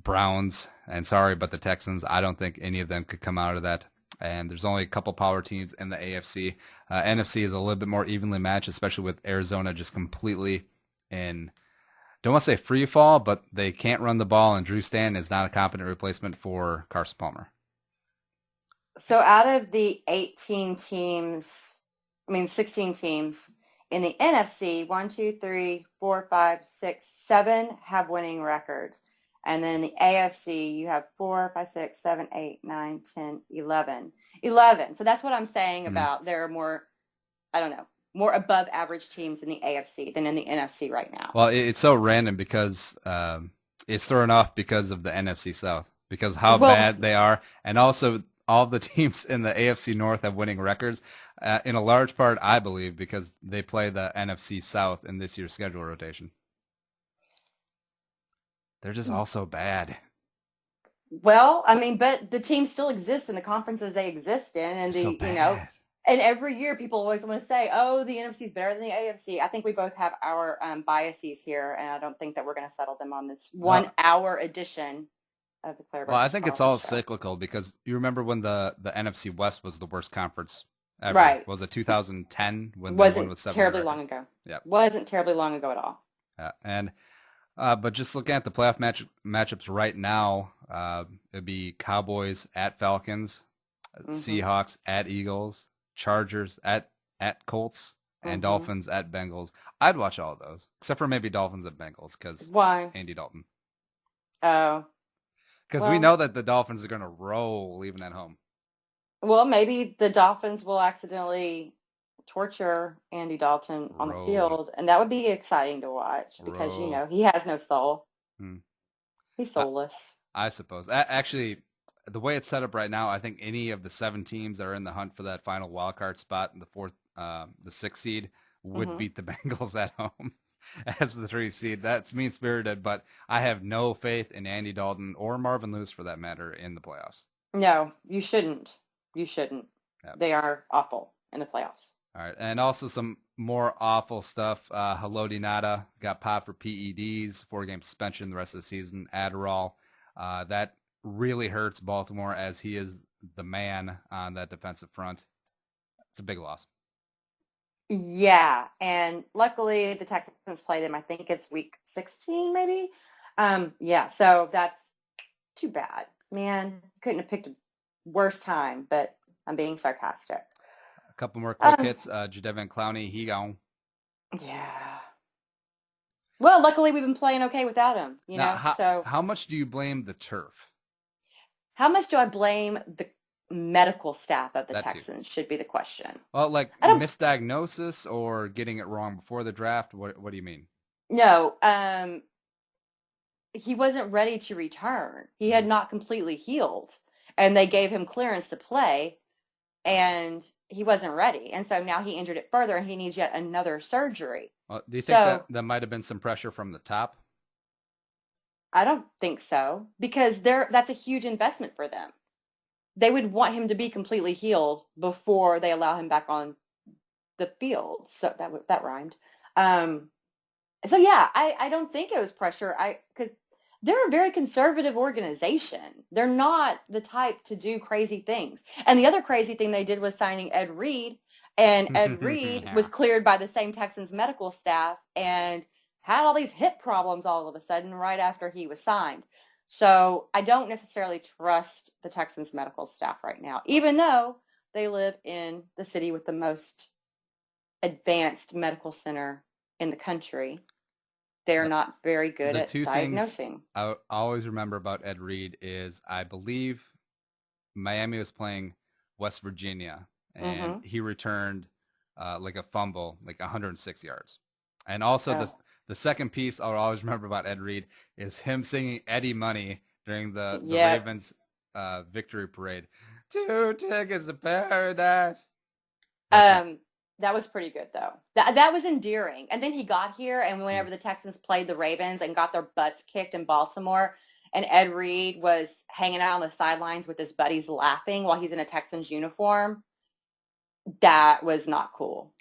Browns, and sorry, but the Texans, I don't think any of them could come out of that. And there's only a couple power teams in the AFC. NFC is a little bit more evenly matched, especially with Arizona just completely in, don't want to say free fall, but they can't run the ball, and Drew Stanton is not a competent replacement for Carson Palmer. So out of the 16 teams in the NFC, 1, 2, 3, 4, 5, 6, 7 have winning records. And then in the AFC, you have 4, 5, 6, 7, 8, 9, 10, 11. 11. So that's what I'm saying about there are more above average teams in the AFC than in the NFC right now. Well, it's so random because it's thrown off because of the NFC South, because how bad they are. And also all the teams in the AFC North have winning records, in a large part, I believe, because they play the NFC South in this year's schedule rotation. They're just all so bad. Well, I mean, but the teams still exist in the conferences they exist in, and and every year people always want to say, "Oh, the NFC is better than the AFC." I think we both have our biases here, and I don't think that we're going to settle them on this 1 hour edition of the Claire-Vs-Carlson Show. Well, I think it's all cyclical because you remember when the NFC West was the worst conference ever. Right? Was it 2010 when wasn't they won with 7 terribly long ago? Yeah, wasn't terribly long ago at all. Yeah, and. But just looking at the playoff matchups right now, it'd be Cowboys at Falcons, Seahawks at Eagles, Chargers at Colts, and Dolphins at Bengals. I'd watch all of those, except for maybe Dolphins at Bengals, because why? Andy Dalton. Oh. Because we know that the Dolphins are going to roll even at home. Well, maybe the Dolphins will accidentally torture Andy Dalton on the field, and that would be exciting to watch because he has no soul. He's soulless. I suppose. Actually, the way it's set up right now, I think any of the 7 teams that are in the hunt for that final wild card spot in the 6th seed would beat the Bengals at home as the 3 seed. That's mean spirited, but I have no faith in Andy Dalton or Marvin Lewis for that matter in the playoffs. No, you shouldn't. You shouldn't. Yep. They are awful in the playoffs. All right, and also some more awful stuff. Ngata got popped for PEDs, 4-game suspension the rest of the season, Adderall. That really hurts Baltimore as he is the man on that defensive front. It's a big loss. Yeah, and luckily the Texans play them. I think it's week 16 maybe. So that's too bad. Man, couldn't have picked a worse time, but I'm being sarcastic. Couple more quick hits. Jadeveon Clowney, he gone. Yeah. Well, luckily we've been playing okay without him. How much do you blame the turf? How much do I blame the medical staff of the Texans? Should be the question. Well, like misdiagnosis or getting it wrong before the draft. What do you mean? No. He wasn't ready to return. He had not completely healed, and they gave him clearance to play, and he wasn't ready, and so now he injured it further, and he needs yet another surgery. Well, do you think that might have been some pressure from the top? I don't think so, because that's a huge investment for them. They would want him to be completely healed before they allow him back on the field. So that rhymed. So yeah, I don't think it was pressure. Because they're a very conservative organization. They're not the type to do crazy things. And the other crazy thing they did was signing Ed Reed, and Ed Reed was cleared by the same Texans medical staff and had all these hip problems all of a sudden right after he was signed. So I don't necessarily trust the Texans medical staff right now, even though they live in the city with the most advanced medical center in the country. They're not very good at diagnosing. Things I always remember about Ed Reed is, I believe Miami was playing West Virginia, and he returned like a fumble, like 106 yards. And also the second piece I'll always remember about Ed Reed is him singing Eddie Money during the Ravens victory parade. 2 tickets to paradise. That was pretty good, though. That was endearing. And then he got here, and whenever the Texans played the Ravens and got their butts kicked in Baltimore, and Ed Reed was hanging out on the sidelines with his buddies laughing while he's in a Texans uniform, that was not cool.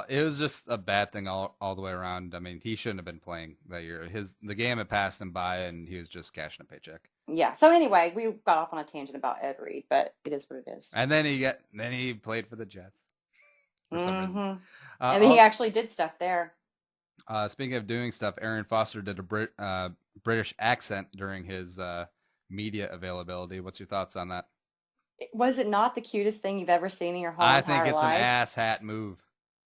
It was just a bad thing all the way around. I mean, he shouldn't have been playing that year. The game had passed him by, and he was just cashing a paycheck. Yeah. So anyway, we got off on a tangent about Ed Reed, but it is what it is. And then he played for the Jets. For some reason. And he actually did stuff there. Speaking of doing stuff, Aaron Foster did a British accent during his media availability. What's your thoughts on that? Was it not the cutest thing you've ever seen in your whole entire life? I think it's an ass hat move.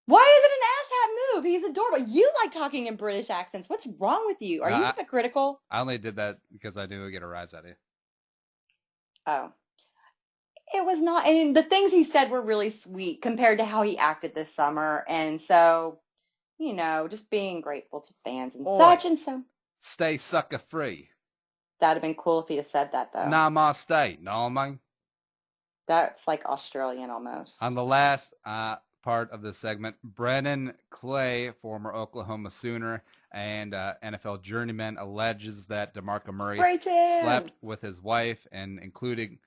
Why is it an ass hat move? He's adorable. You like talking in British accents. What's wrong with you? Are you hypocritical? I only did that because I knew it would get a rise out of you. Oh. It was not, and the things he said were really sweet compared to how he acted this summer. And so, just being grateful to fans and such and so. Stay sucker free. That'd have been cool if he'd have said that, though. Namaste. No, man. That's like Australian almost. On the last part of this segment, Brennan Clay, former Oklahoma Sooner and NFL journeyman, alleges that DeMarco Murray slept with his wife, and including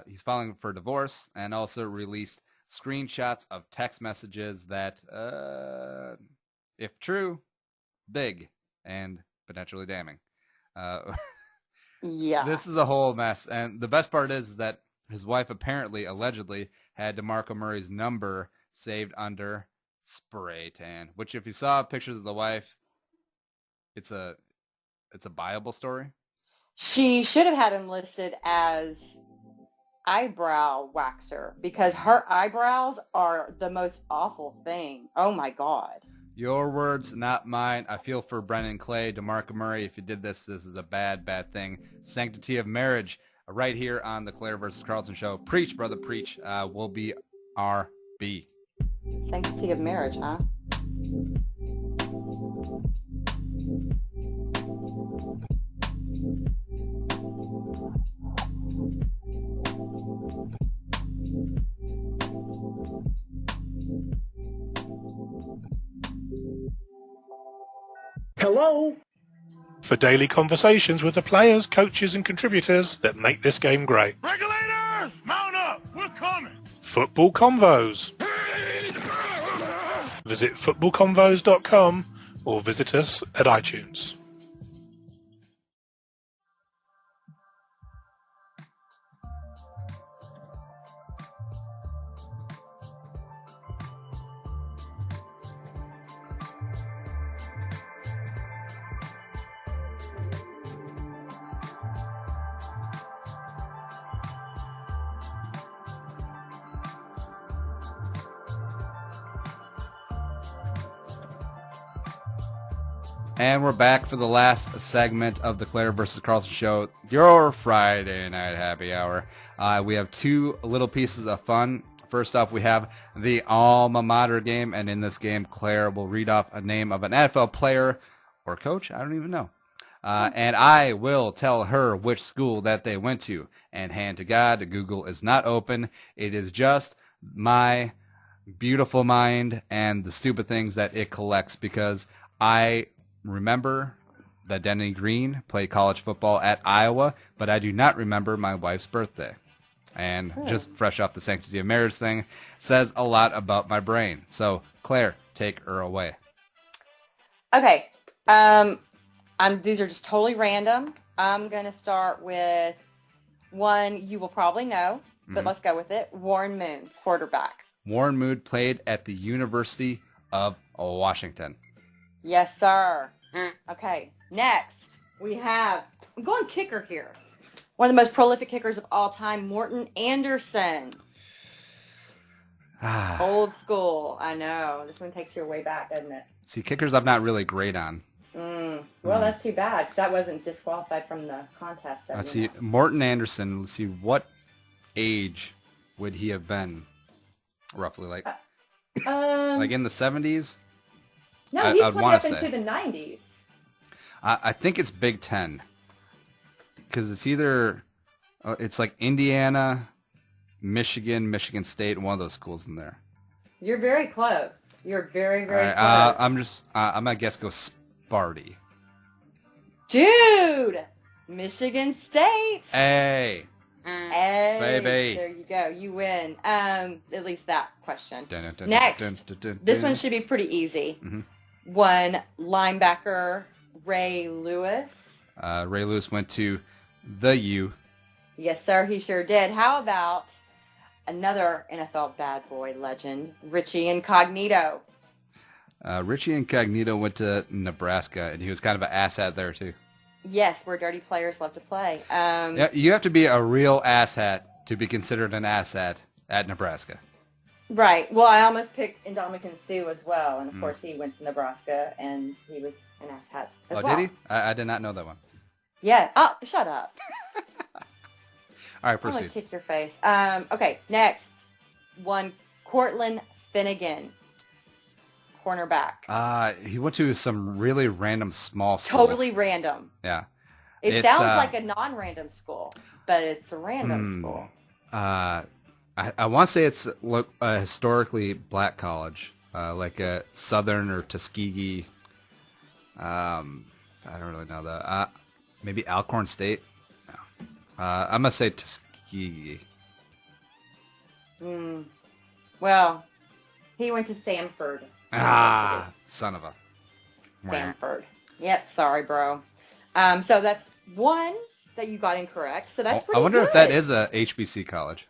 he's filing for divorce, and also released screenshots of text messages that, if true, big and potentially damning. Yeah. This is a whole mess. And the best part is that his wife allegedly had DeMarco Murray's number saved under spray tan, which if you saw pictures of the wife, it's a viable story. She should have had him listed as eyebrow waxer, because her eyebrows are the most awful thing. Oh my God. Your words, not mine. I feel for Brennan Clay, DeMarco Murray. If you did this is a bad, bad thing. Sanctity of marriage, right here on the Claire-Vs-Carlson Show. Preach, brother, preach. Will be RB. Sanctity of marriage, huh? Hello? For daily conversations with the players, coaches, and contributors that make this game great. Regulators, mount up! We're coming! Football Convos. Visit footballconvos.com or visit us at iTunes. And we're back for the last segment of the Claire-Vs-Carlson Show, your Friday night happy hour. We have two little pieces of fun. First off, we have the Alma Mater game, and in this game, Claire will read off a name of an NFL player or coach, I don't even know. And I will tell her which school that they went to. And hand to God, Google is not open. It is just my beautiful mind and the stupid things that it collects, because I remember the Denny Green, played college football at Iowa, but I do not remember my wife's birthday. And just fresh off the sanctity of marriage thing, says a lot about my brain. So, Claire, take her away. Okay. These are just totally random. I'm going to start with one you will probably know, but let's go with it. Warren Moon, quarterback. Warren Moon played at the University of Washington. Yes, sir. Okay. Next, we have, I'm going kicker here. One of the most prolific kickers of all time, Morton Anderson. Old school. I know. This one takes you way back, doesn't it? See, kickers I'm not really great on. Well, that's too bad, 'cause that wasn't disqualified from the contest. So Let's see. Morton Anderson, let's see, what age would he have been, roughly? Like in the 70s? No, he played up into the 90s. I think it's Big Ten. Because it's either, it's like Indiana, Michigan, Michigan State, and one of those schools in there. You're very close. You're very, very close. I'm going to guess go Sparty. Dude! Michigan State. Hey. Hey. Baby. There you go. You win. At least that question. Next. This one should be pretty easy. One linebacker, Ray Lewis. Ray Lewis went to the U. Yes, sir. He sure did. How about another NFL bad boy legend, Richie Incognito? Richie Incognito went to Nebraska, and he was kind of an asshat there, too. Yes, where dirty players love to play. Yeah, you have to be a real asshat to be considered an asshat at Nebraska. Right. Well, I almost picked Ndamukong Suh as well, and of course he went to Nebraska, and he was an asshat as well. Oh, did he? I did not know that one. Yeah. Oh, shut up. All right, I'm proceed. going to kick your face. Okay, next. One, Cortland Finnegan, cornerback. He went to some really random small school. Totally random. Yeah. It sounds like a non-random school, but it's a random school. I want to say it's a historically black college, like a Southern or Tuskegee. I don't really know that. Maybe Alcorn State? No. I'm going to say Tuskegee. Well, he went to Samford. Son of a... Samford. Yep, sorry, bro. So that's one that you got incorrect. So that's pretty good. I wonder if that is a HBC college.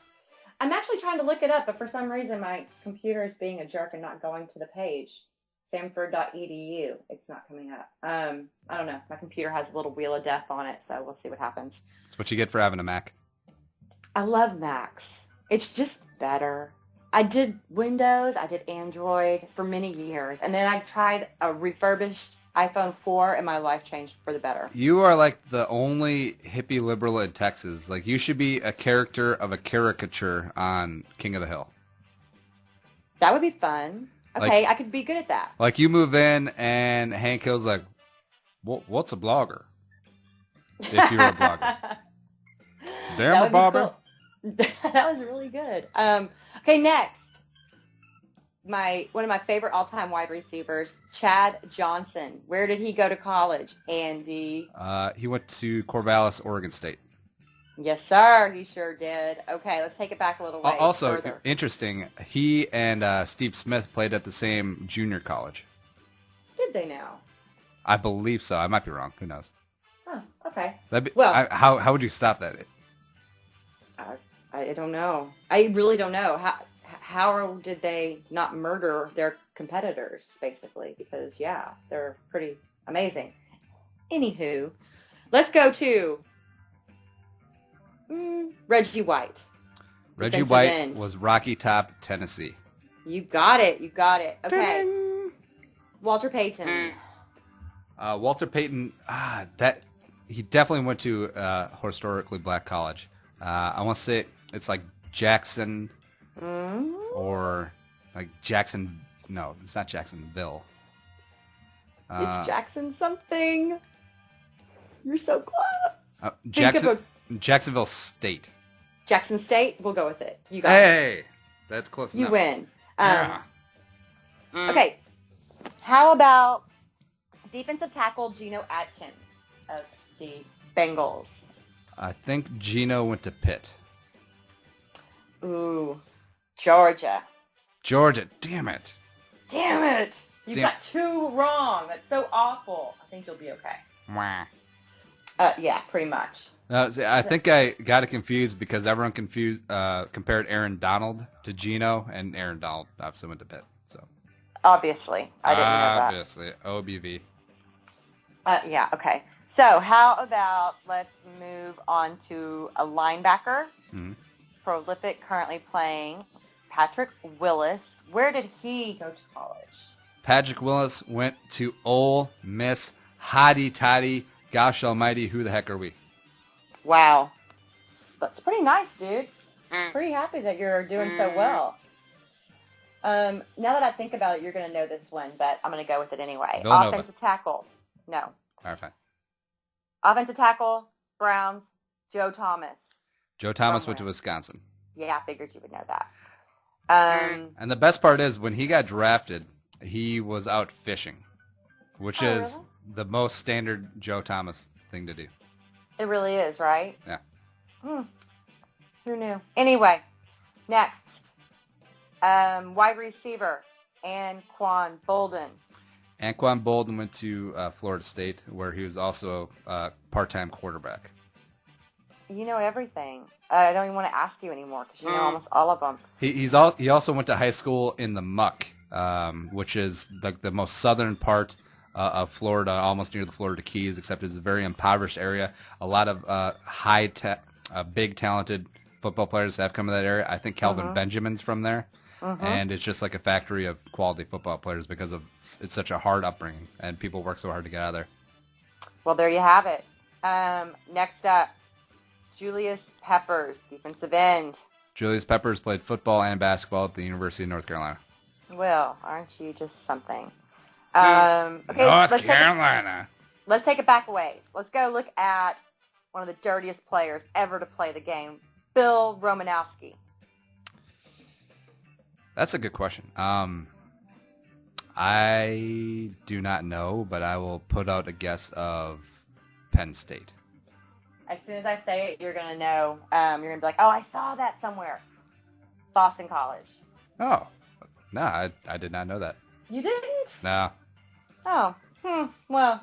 I'm actually trying to look it up, but for some reason my computer is being a jerk and not going to the page. Samford.edu. It's not coming up. I don't know. My computer has a little wheel of death on it, so we'll see what happens. That's what you get for having a Mac. I love Macs. It's just better. I did Windows, I did Android for many years, and then I tried a refurbished iPhone 4, and my life changed for the better. You are like the only hippie liberal in Texas. Like, you should be a character of a caricature on King of the Hill. That would be fun. Okay, I could be good at that. Like, you move in, and Hank Hill's like, what's a blogger? If you're a blogger. Damn it, Bobby. Cool. That was really good. Okay, next. One of my favorite all-time wide receivers, Chad Johnson. Where did he go to college, Andy? He went to Corvallis, Oregon State. Yes, sir. He sure did. Okay, let's take it back a little way Also, further. interesting, he and Steve Smith played at the same junior college. Did they now? I believe so. I might be wrong. Who knows? Oh, okay. Well, how would you stop that? I don't know. I really don't know. How did they not murder their competitors, basically? Because, yeah, they're pretty amazing. Anywho, let's go to Reggie White. Reggie White was Rocky Top, Tennessee. You got it. You got it. Okay. Ding. Walter Payton. Walter Payton, he definitely went to a historically black college. I want to say it's like Jackson or like Jackson. No, it's not Jacksonville. It's Jackson something. You're so close. Jacksonville State. Jackson State? We'll go with it. You got it. Hey, that's close enough. You win. Okay. How about defensive tackle Geno Atkins? of the Bengals? I think Gino went to Pitt. Ooh, Georgia. Georgia, damn it. Damn it! You got 2 wrong. That's so awful. I think you'll be okay. Wah. Yeah, pretty much. See, I think I got it confused because everyone compared Aaron Donald to Gino, and Aaron Donald obviously went to Pitt. So obviously, I didn't know that. Obviously, OBV. Yeah, okay. So how about let's move on to a linebacker, prolific, currently playing, Patrick Willis. Where did he go to college? Patrick Willis went to Ole Miss. Hotty toddy. Gosh almighty, who the heck are we? Wow. That's pretty nice, dude. Pretty happy that you're doing so well. Now that I think about it, you're going to know this one, but I'm going to go with it anyway. Offensive tackle. No. All right, fine. Offensive tackle, Browns, Joe Thomas. Joe Thomas went to Wisconsin. Yeah, I figured you would know that. And the best part is when he got drafted, he was out fishing, which is really? the most standard Joe Thomas thing to do. It really is, right? Yeah. Who knew? Anyway, next. Wide receiver, Anquan Bolden. Anquan Bolden went to Florida State, where he was also a part-time quarterback. You know everything. I don't even want to ask you anymore because you know almost all of them. He also went to high school in the Muck, which is the most southern part of Florida, almost near the Florida Keys, except it's a very impoverished area. A lot of big, talented football players have come to that area. I think Calvin Benjamin's from there. And it's just like a factory of quality football players because of it's such a hard upbringing, and people work so hard to get out of there. Well, there you have it. Next up, Julius Peppers, defensive end. Julius Peppers played football and basketball at the University of North Carolina. Well, aren't you just something? Okay, North Carolina. Let's take it back a ways. Let's go look at one of the dirtiest players ever to play the game, Bill Romanowski. That's a good question. I do not know, but I will put out a guess of Penn State. As soon as I say it, you're going to know. You're going to be like, oh, I saw that somewhere. Boston College. Oh, no, I did not know that. You didn't? No. Oh, well,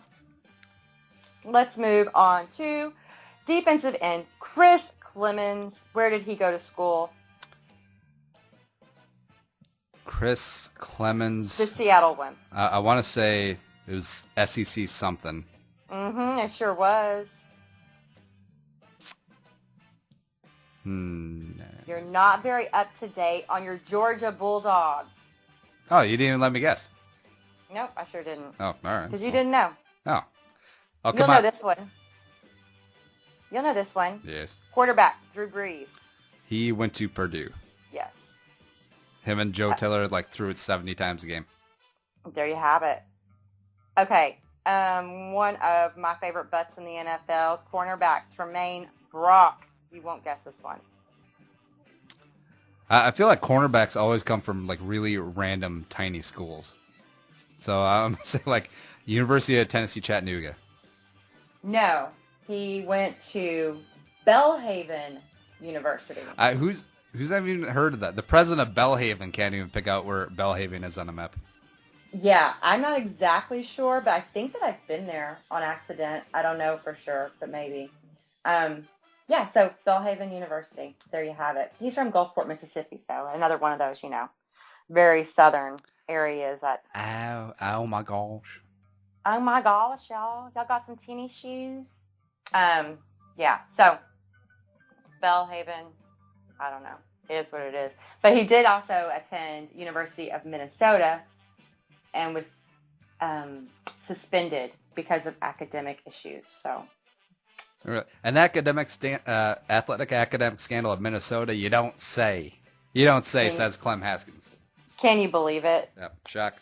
let's move on to defensive end, Chris Clemens. Where did he go to school? Chris Clemens. The Seattle one. I want to say it was SEC something. It sure was. You're not very up to date on your Georgia Bulldogs. Oh, you didn't even let me guess. Nope, I sure didn't. Oh, all right. Because you didn't know. Oh. You'll know this one. You'll know this one. Yes. Quarterback, Drew Brees. He went to Purdue. Yes. Him and Joe Tiller threw it 70 times a game. There you have it. Okay. One of my favorite butts in the NFL, cornerback, Tremaine Brock. You won't guess this one. I feel like cornerbacks always come from really random tiny schools. So I'm going to say University of Tennessee Chattanooga. No. He went to Belhaven University. Who's ever even heard of that? The president of Belhaven can't even pick out where Belhaven is on a map. Yeah, I'm not exactly sure, but I think that I've been there on accident. I don't know for sure, but maybe. Yeah, so Belhaven University. There you have it. He's from Gulfport, Mississippi, so another one of those, very southern areas. Oh my gosh. Oh my gosh, y'all. Y'all got some tennis shoes? Yeah, so Belhaven, I don't know. It is what it is. But he did also attend University of Minnesota and was suspended because of academic issues. So, an athletic academic scandal of Minnesota, you don't say. You don't say, says Clem Haskins. Can you believe it? Yep, shock.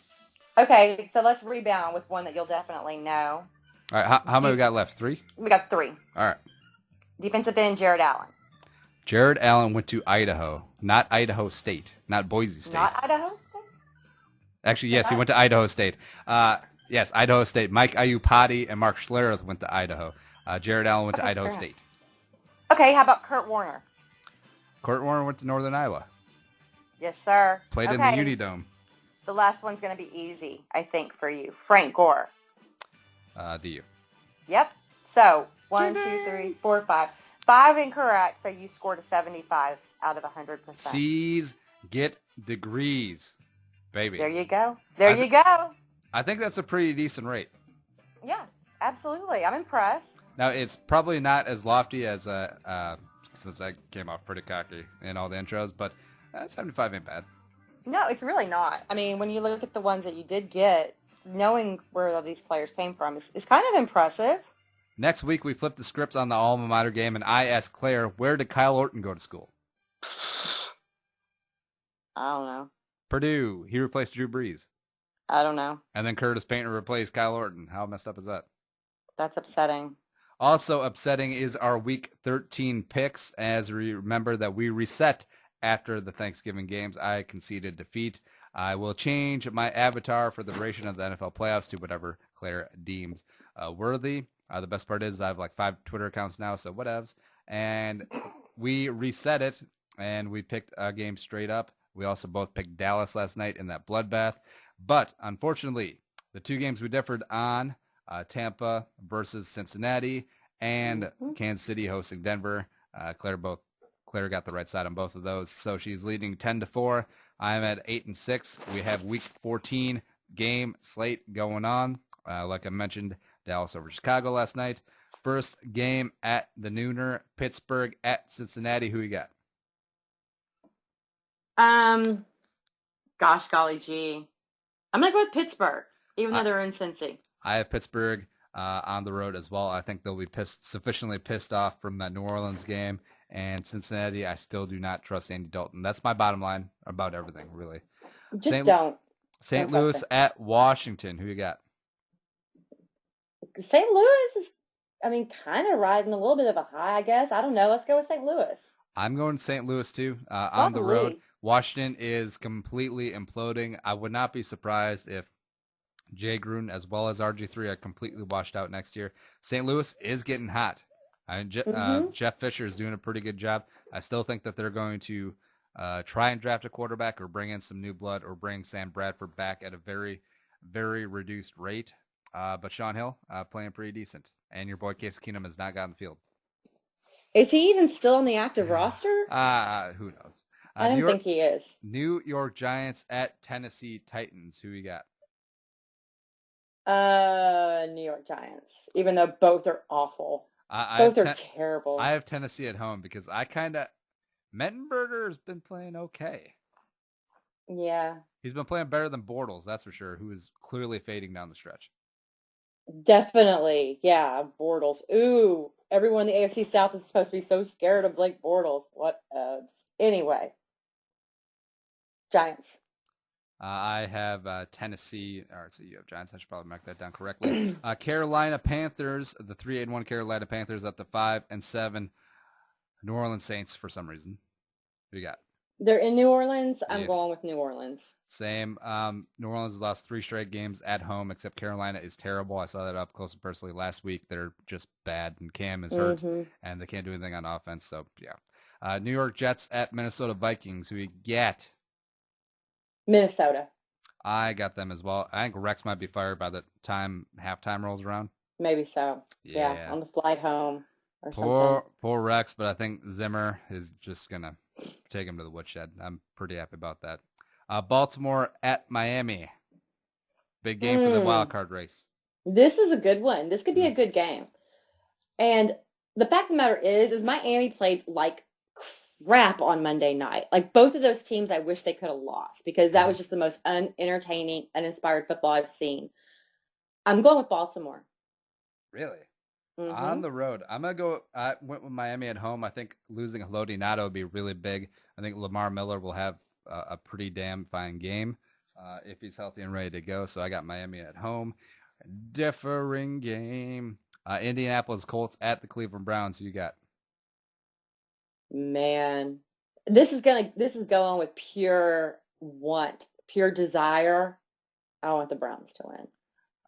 Okay, so let's rebound with one that you'll definitely know. All right, how many we got left? 3? We got 3. All right. Defensive end, Jared Allen. Jared Allen went to Idaho, not Idaho State, not Boise State. Not Idaho State? Actually, yes, he went to Idaho State. Yes, Idaho State. Mike Iupati and Mark Schlereth went to Idaho. Jared Allen went to Idaho State. Okay, how about Kurt Warner? Kurt Warner went to Northern Iowa. Yes, sir. Played in the Unidome. The last one's going to be easy, I think, for you. Frank Gore. The U. Yep. So, 1, 2, 3, 4, 5. 5 incorrect, so you scored a 75 out of 100%. C's get degrees, baby. There you go. There you go. I think that's a pretty decent rate. Yeah, absolutely. I'm impressed. Now, it's probably not as lofty as, since I came off pretty cocky in all the intros, but 75 ain't bad. No, it's really not. I mean, when you look at the ones that you did get, knowing where these players came from is kind of impressive. Next week, we flip the scripts on the alma mater game, and I ask Claire, where did Kyle Orton go to school? I don't know. Purdue. He replaced Drew Brees. I don't know. And then Curtis Painter replaced Kyle Orton. How messed up is that? That's upsetting. Also upsetting is our Week 13 picks. As we remember that we reset after the Thanksgiving games. I conceded defeat. I will change my avatar for the duration of the NFL playoffs to whatever Claire deems worthy. The best part is I have like 5 Twitter accounts now, so whatevs. And we reset it, and we picked a game straight up. We also both picked Dallas last night in that bloodbath. But unfortunately, the 2 games we differed on, Tampa versus Cincinnati and Kansas City hosting Denver. Claire got the right side on both of those. So she's leading 10-4. I'm at 8-6. We have Week 14 game slate going on. Like I mentioned, Dallas over Chicago last night. First game at the Nooner, Pittsburgh at Cincinnati. Who you got? Gosh, golly gee. I'm going to go with Pittsburgh, even though they're in Cincy. I have Pittsburgh on the road as well. I think they'll be sufficiently pissed off from that New Orleans game. And Cincinnati, I still do not trust Andy Dalton. That's my bottom line about everything, really. Don't. St. Louis at Washington. Who you got? St. Louis is, kind of riding a little bit of a high, I guess. I don't know. Let's go with St. Louis. I'm going to St. Louis, too, on the road. Washington is completely imploding. I would not be surprised if Jay Gruden as well as RG3 are completely washed out next year. St. Louis is getting hot. Jeff Fisher is doing a pretty good job. I still think that they're going to try and draft a quarterback or bring in some new blood or bring Sam Bradford back at a very, very reduced rate. But Sean Hill playing pretty decent. And your boy Case Keenum has not gotten the field. Is he even still on the active roster? Who knows? I don't think he is. New York Giants at Tennessee Titans. Who you got? New York Giants. Even though both are awful. Both are terrible. I have Tennessee at home because Mettenberger has been playing okay. Yeah. He's been playing better than Bortles, that's for sure, who is clearly fading down the stretch. Definitely. Yeah, Bortles. Ooh, everyone in the AFC South is supposed to be so scared of Blake Bortles. What anyway. Giants. I have Tennessee. All right, so you have Giants. I should probably mark that down correctly. Carolina Panthers, the 3-1 Carolina Panthers at the 5-7 New Orleans Saints for some reason. Who you got? They're in New Orleans. I'm going with New Orleans. Same. New Orleans has lost 3 straight games at home, except Carolina is terrible. I saw that up close and personally last week. They're just bad, and Cam is hurt, and they can't do anything on offense. So, yeah. New York Jets at Minnesota Vikings. Who you get? Minnesota. I got them as well. I think Rex might be fired by the time halftime rolls around. Maybe so. Yeah, on the flight home or something. Poor Rex, but I think Zimmer is just going to take him to the woodshed. I'm pretty happy about that. Baltimore at Miami. Big game for the wild card race. This is a good one. This could be a good game. And the fact of the matter is Miami played like crap on Monday night. Like both of those teams, I wish they could have lost because that was just the most unentertaining, uninspired football I've seen. I'm going with Baltimore. Really? On the road. I'm going to go. I went with Miami at home. I think losing Haloti Ngata would be really big. I think Lamar Miller will have a pretty damn fine game if he's healthy and ready to go. So I got Miami at home. Differing game. Indianapolis Colts at the Cleveland Browns. Who you got? Man, this is going with pure want, pure desire. I want the Browns to win.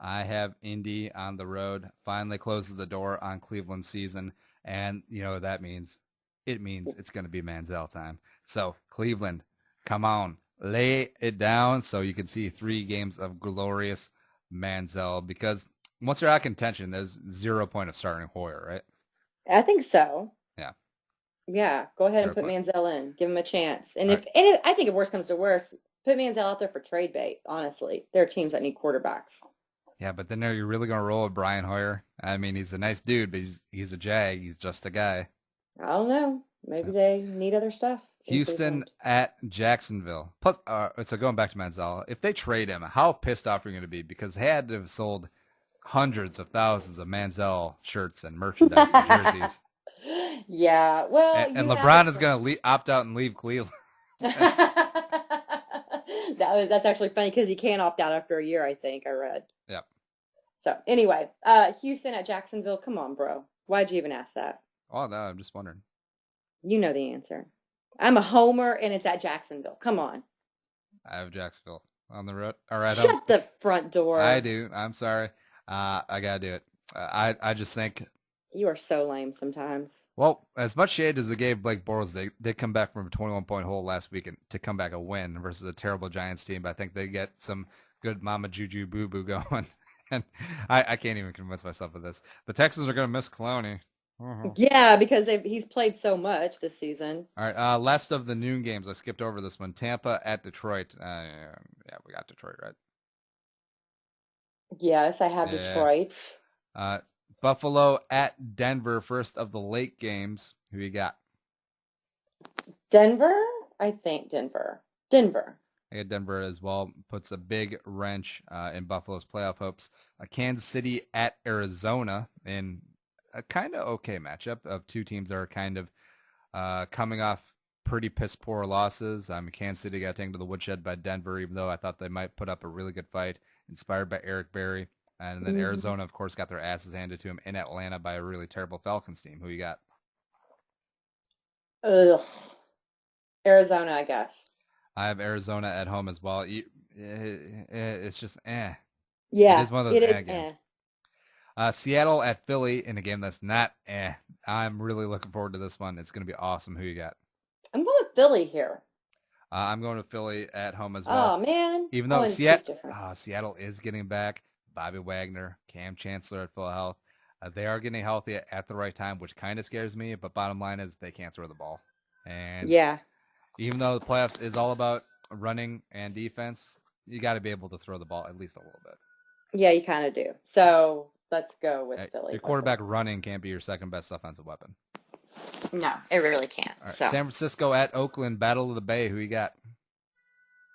I have Indy on the road. Finally closes the door on Cleveland season. And you know what that means? It means it's going to be Manziel time. So Cleveland, come on, lay it down so you can see 3 games of glorious Manziel, because once you're out of contention, there's 0 point of starting Hoyer, right? I think so. Yeah. Yeah, go ahead and put Manziel in. Give him a chance. And I think if worse comes to worse, put Manziel out there for trade bait, honestly. There are teams that need quarterbacks. Yeah, but then are you really going to roll with Brian Hoyer? I mean, he's a nice dude, but he's a Jag. He's just a guy. I don't know. Maybe they need other stuff. Houston at Jacksonville. Plus, so going back to Manziel, if they trade him, how pissed off are you going to be? Because they had to have sold hundreds of thousands of Manziel shirts and merchandise and jerseys. Yeah, well, and LeBron is going to opt out and leave Cleveland. That's actually funny because he can't opt out after a year, I think, I read. Yep. So, anyway, Houston at Jacksonville. Come on, bro. Why'd you even ask that? Oh, no, I'm just wondering. You know the answer. I'm a homer, and it's at Jacksonville. Come on. I have Jacksonville on the road. All right. Shut the front door. I do. I'm sorry. I got to do it. I just think. You are so lame sometimes. Well, as much shade as we gave Blake Bortles, they did come back from a 21-point hole last week to come back a win versus a terrible Giants team. But I think they get some good Mama Juju Boo-Boo going. And I can't even convince myself of this. The Texans are going to miss Clowney. Yeah, because he's played so much this season. All right, last of the noon games. I skipped over this one. Tampa at Detroit. Yeah, we got Detroit, right? Yes, I have Detroit. Buffalo at Denver, first of the late games. Who you got? Denver? I think Denver. I got Denver as well. Puts a big wrench in Buffalo's playoff hopes. Kansas City at Arizona in a kind of okay matchup of 2 teams that are kind of coming off pretty piss-poor losses. Kansas City got taken to the woodshed by Denver, even though I thought they might put up a really good fight, inspired by Eric Berry. And then Arizona, of course, got their asses handed to them in Atlanta by a really terrible Falcons team. Who you got? Ugh. Arizona, I guess. I have Arizona at home as well. It's just Yeah, it is one of those games. Seattle at Philly in a game that's not I'm really looking forward to this one. It's going to be awesome. Who you got? I'm going with Philly here. I'm going to Philly at home as well. Oh, man. Even though Seattle is getting back, Bobby Wagner, Cam Chancellor at full health. They are getting healthy at the right time, which kind of scares me. But bottom line is they can't throw the ball. And even though the playoffs is all about running and defense, you got to be able to throw the ball at least a little bit. Yeah, you kind of do. So let's go with Philly. Your quarterback running can't be your second best offensive weapon. No, it really can't. All right, San Francisco at Oakland, Battle of the Bay. Who you got?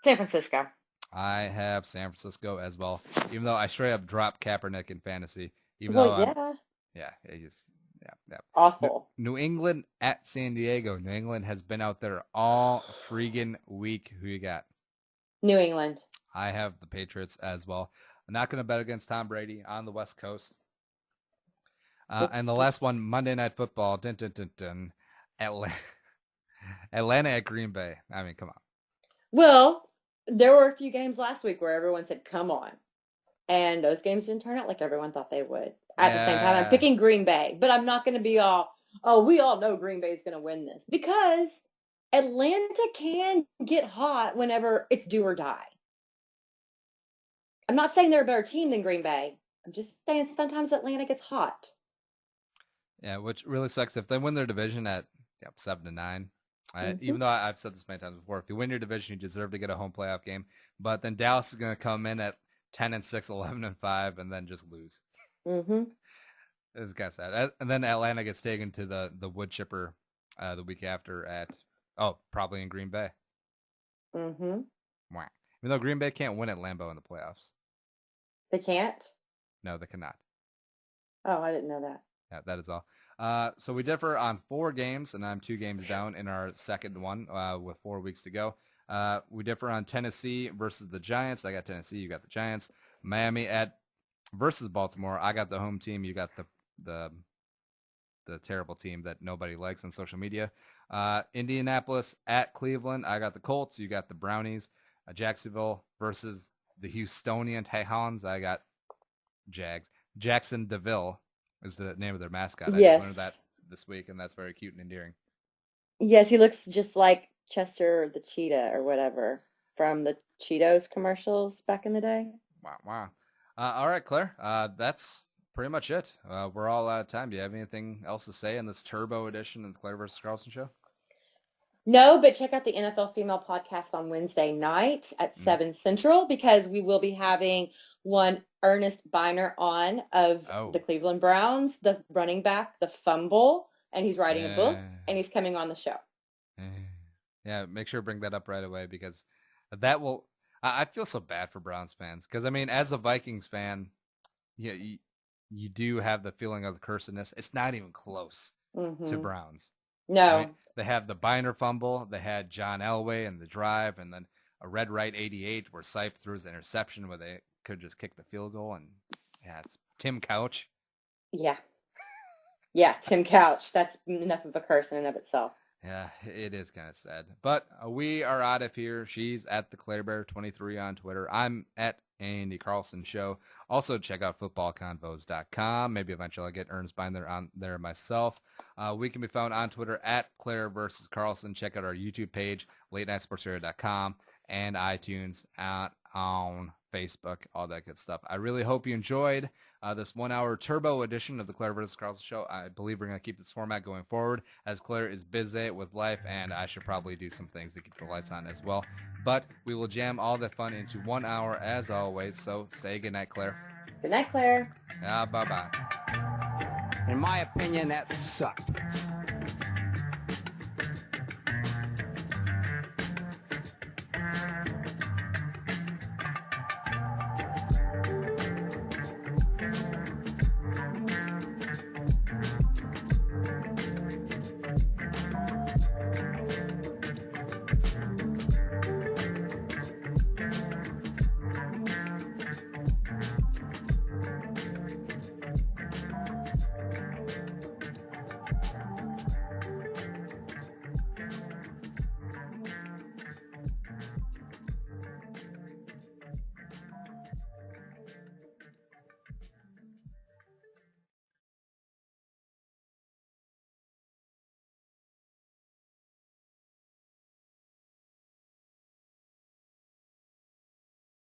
San Francisco. I have San Francisco as well, even though I straight up dropped Kaepernick in fantasy. He's awful. New England at San Diego. New England has been out there all freaking week. Who you got? New England. I have the Patriots as well. I'm not going to bet against Tom Brady on the West Coast. And the last one, Monday Night Football. Atlanta at Green Bay. I mean, come on. Well, there were a few games last week where everyone said, come on. And those games didn't turn out like everyone thought they would. At the same time, I'm picking Green Bay. But I'm not going to be we all know Green Bay is going to win this. Because Atlanta can get hot whenever it's do or die. I'm not saying they're a better team than Green Bay. I'm just saying sometimes Atlanta gets hot. Yeah, which really sucks. If they win their division at 7-9, even though I've said this many times before, if you win your division, you deserve to get a home playoff game. But then Dallas is going to come in at 10-6, 11-5, and then just lose. It's kind of sad. And then Atlanta gets taken to the wood chipper the week after probably in Green Bay. Even though Green Bay can't win at Lambeau in the playoffs. They can't? No, they cannot. Oh, I didn't know that. Yeah, that is all. So we differ on 4 games, and I'm 2 games down in our second one with 4 weeks to go. We differ on Tennessee versus the Giants. I got Tennessee. You got the Giants. Miami versus Baltimore. I got the home team. You got the terrible team that nobody likes on social media. Indianapolis at Cleveland. I got the Colts. You got the Brownies. Jacksonville versus the Houstonian Tejans. I got Jags. Jackson DeVille is the name of their mascot. I Yes. just learned that this week, and that's very cute and endearing. Yes, he looks just like Chester the cheetah or whatever from the Cheetos commercials back in the day. Wow. All right, Claire. That's pretty much it. We're all out of time. Do you have anything else to say in this turbo edition of the Claire-Vs-Carlson Show? No, but check out the NFL Female Podcast on Wednesday night at 7 Central, because we will be having one Ernest Biner on of the Cleveland Browns, the running back, the fumble, and he's writing a book, and he's coming on the show. Yeah, make sure to bring that up right away, because that will – I feel so bad for Browns fans because, I mean, as a Vikings fan, you do have the feeling of the cursedness. It's not even close to Browns. No. Right? They have the Biner fumble. They had John Elway in the drive, and then a red right 88 where Sipe threw his interception where they could just kick the field goal. And, yeah, it's Tim Couch. Yeah. Yeah, Tim Couch. That's enough of a curse in and of itself. Yeah, it is kind of sad. But we are out of here. She's at the ClareBear23 on Twitter. I'm at Andy Carlson Show. Also, check out footballconvos.com. Maybe eventually I'll get Ernst Binder on there myself. We can be found on Twitter at Claire-Vs-Carlson. Check out our YouTube page, latenightsportsradio.com, and iTunes, on Facebook, all that good stuff. I really hope you enjoyed this 1-hour turbo edition of the Claire-Vs-Carlson Show. I believe we're going to keep this format going forward, as Claire is busy with life, and I should probably do some things to keep the lights on as well. But we will jam all the fun into 1 hour as always. So say goodnight, Claire. Good night, Claire. Bye-bye. In my opinion, that sucked.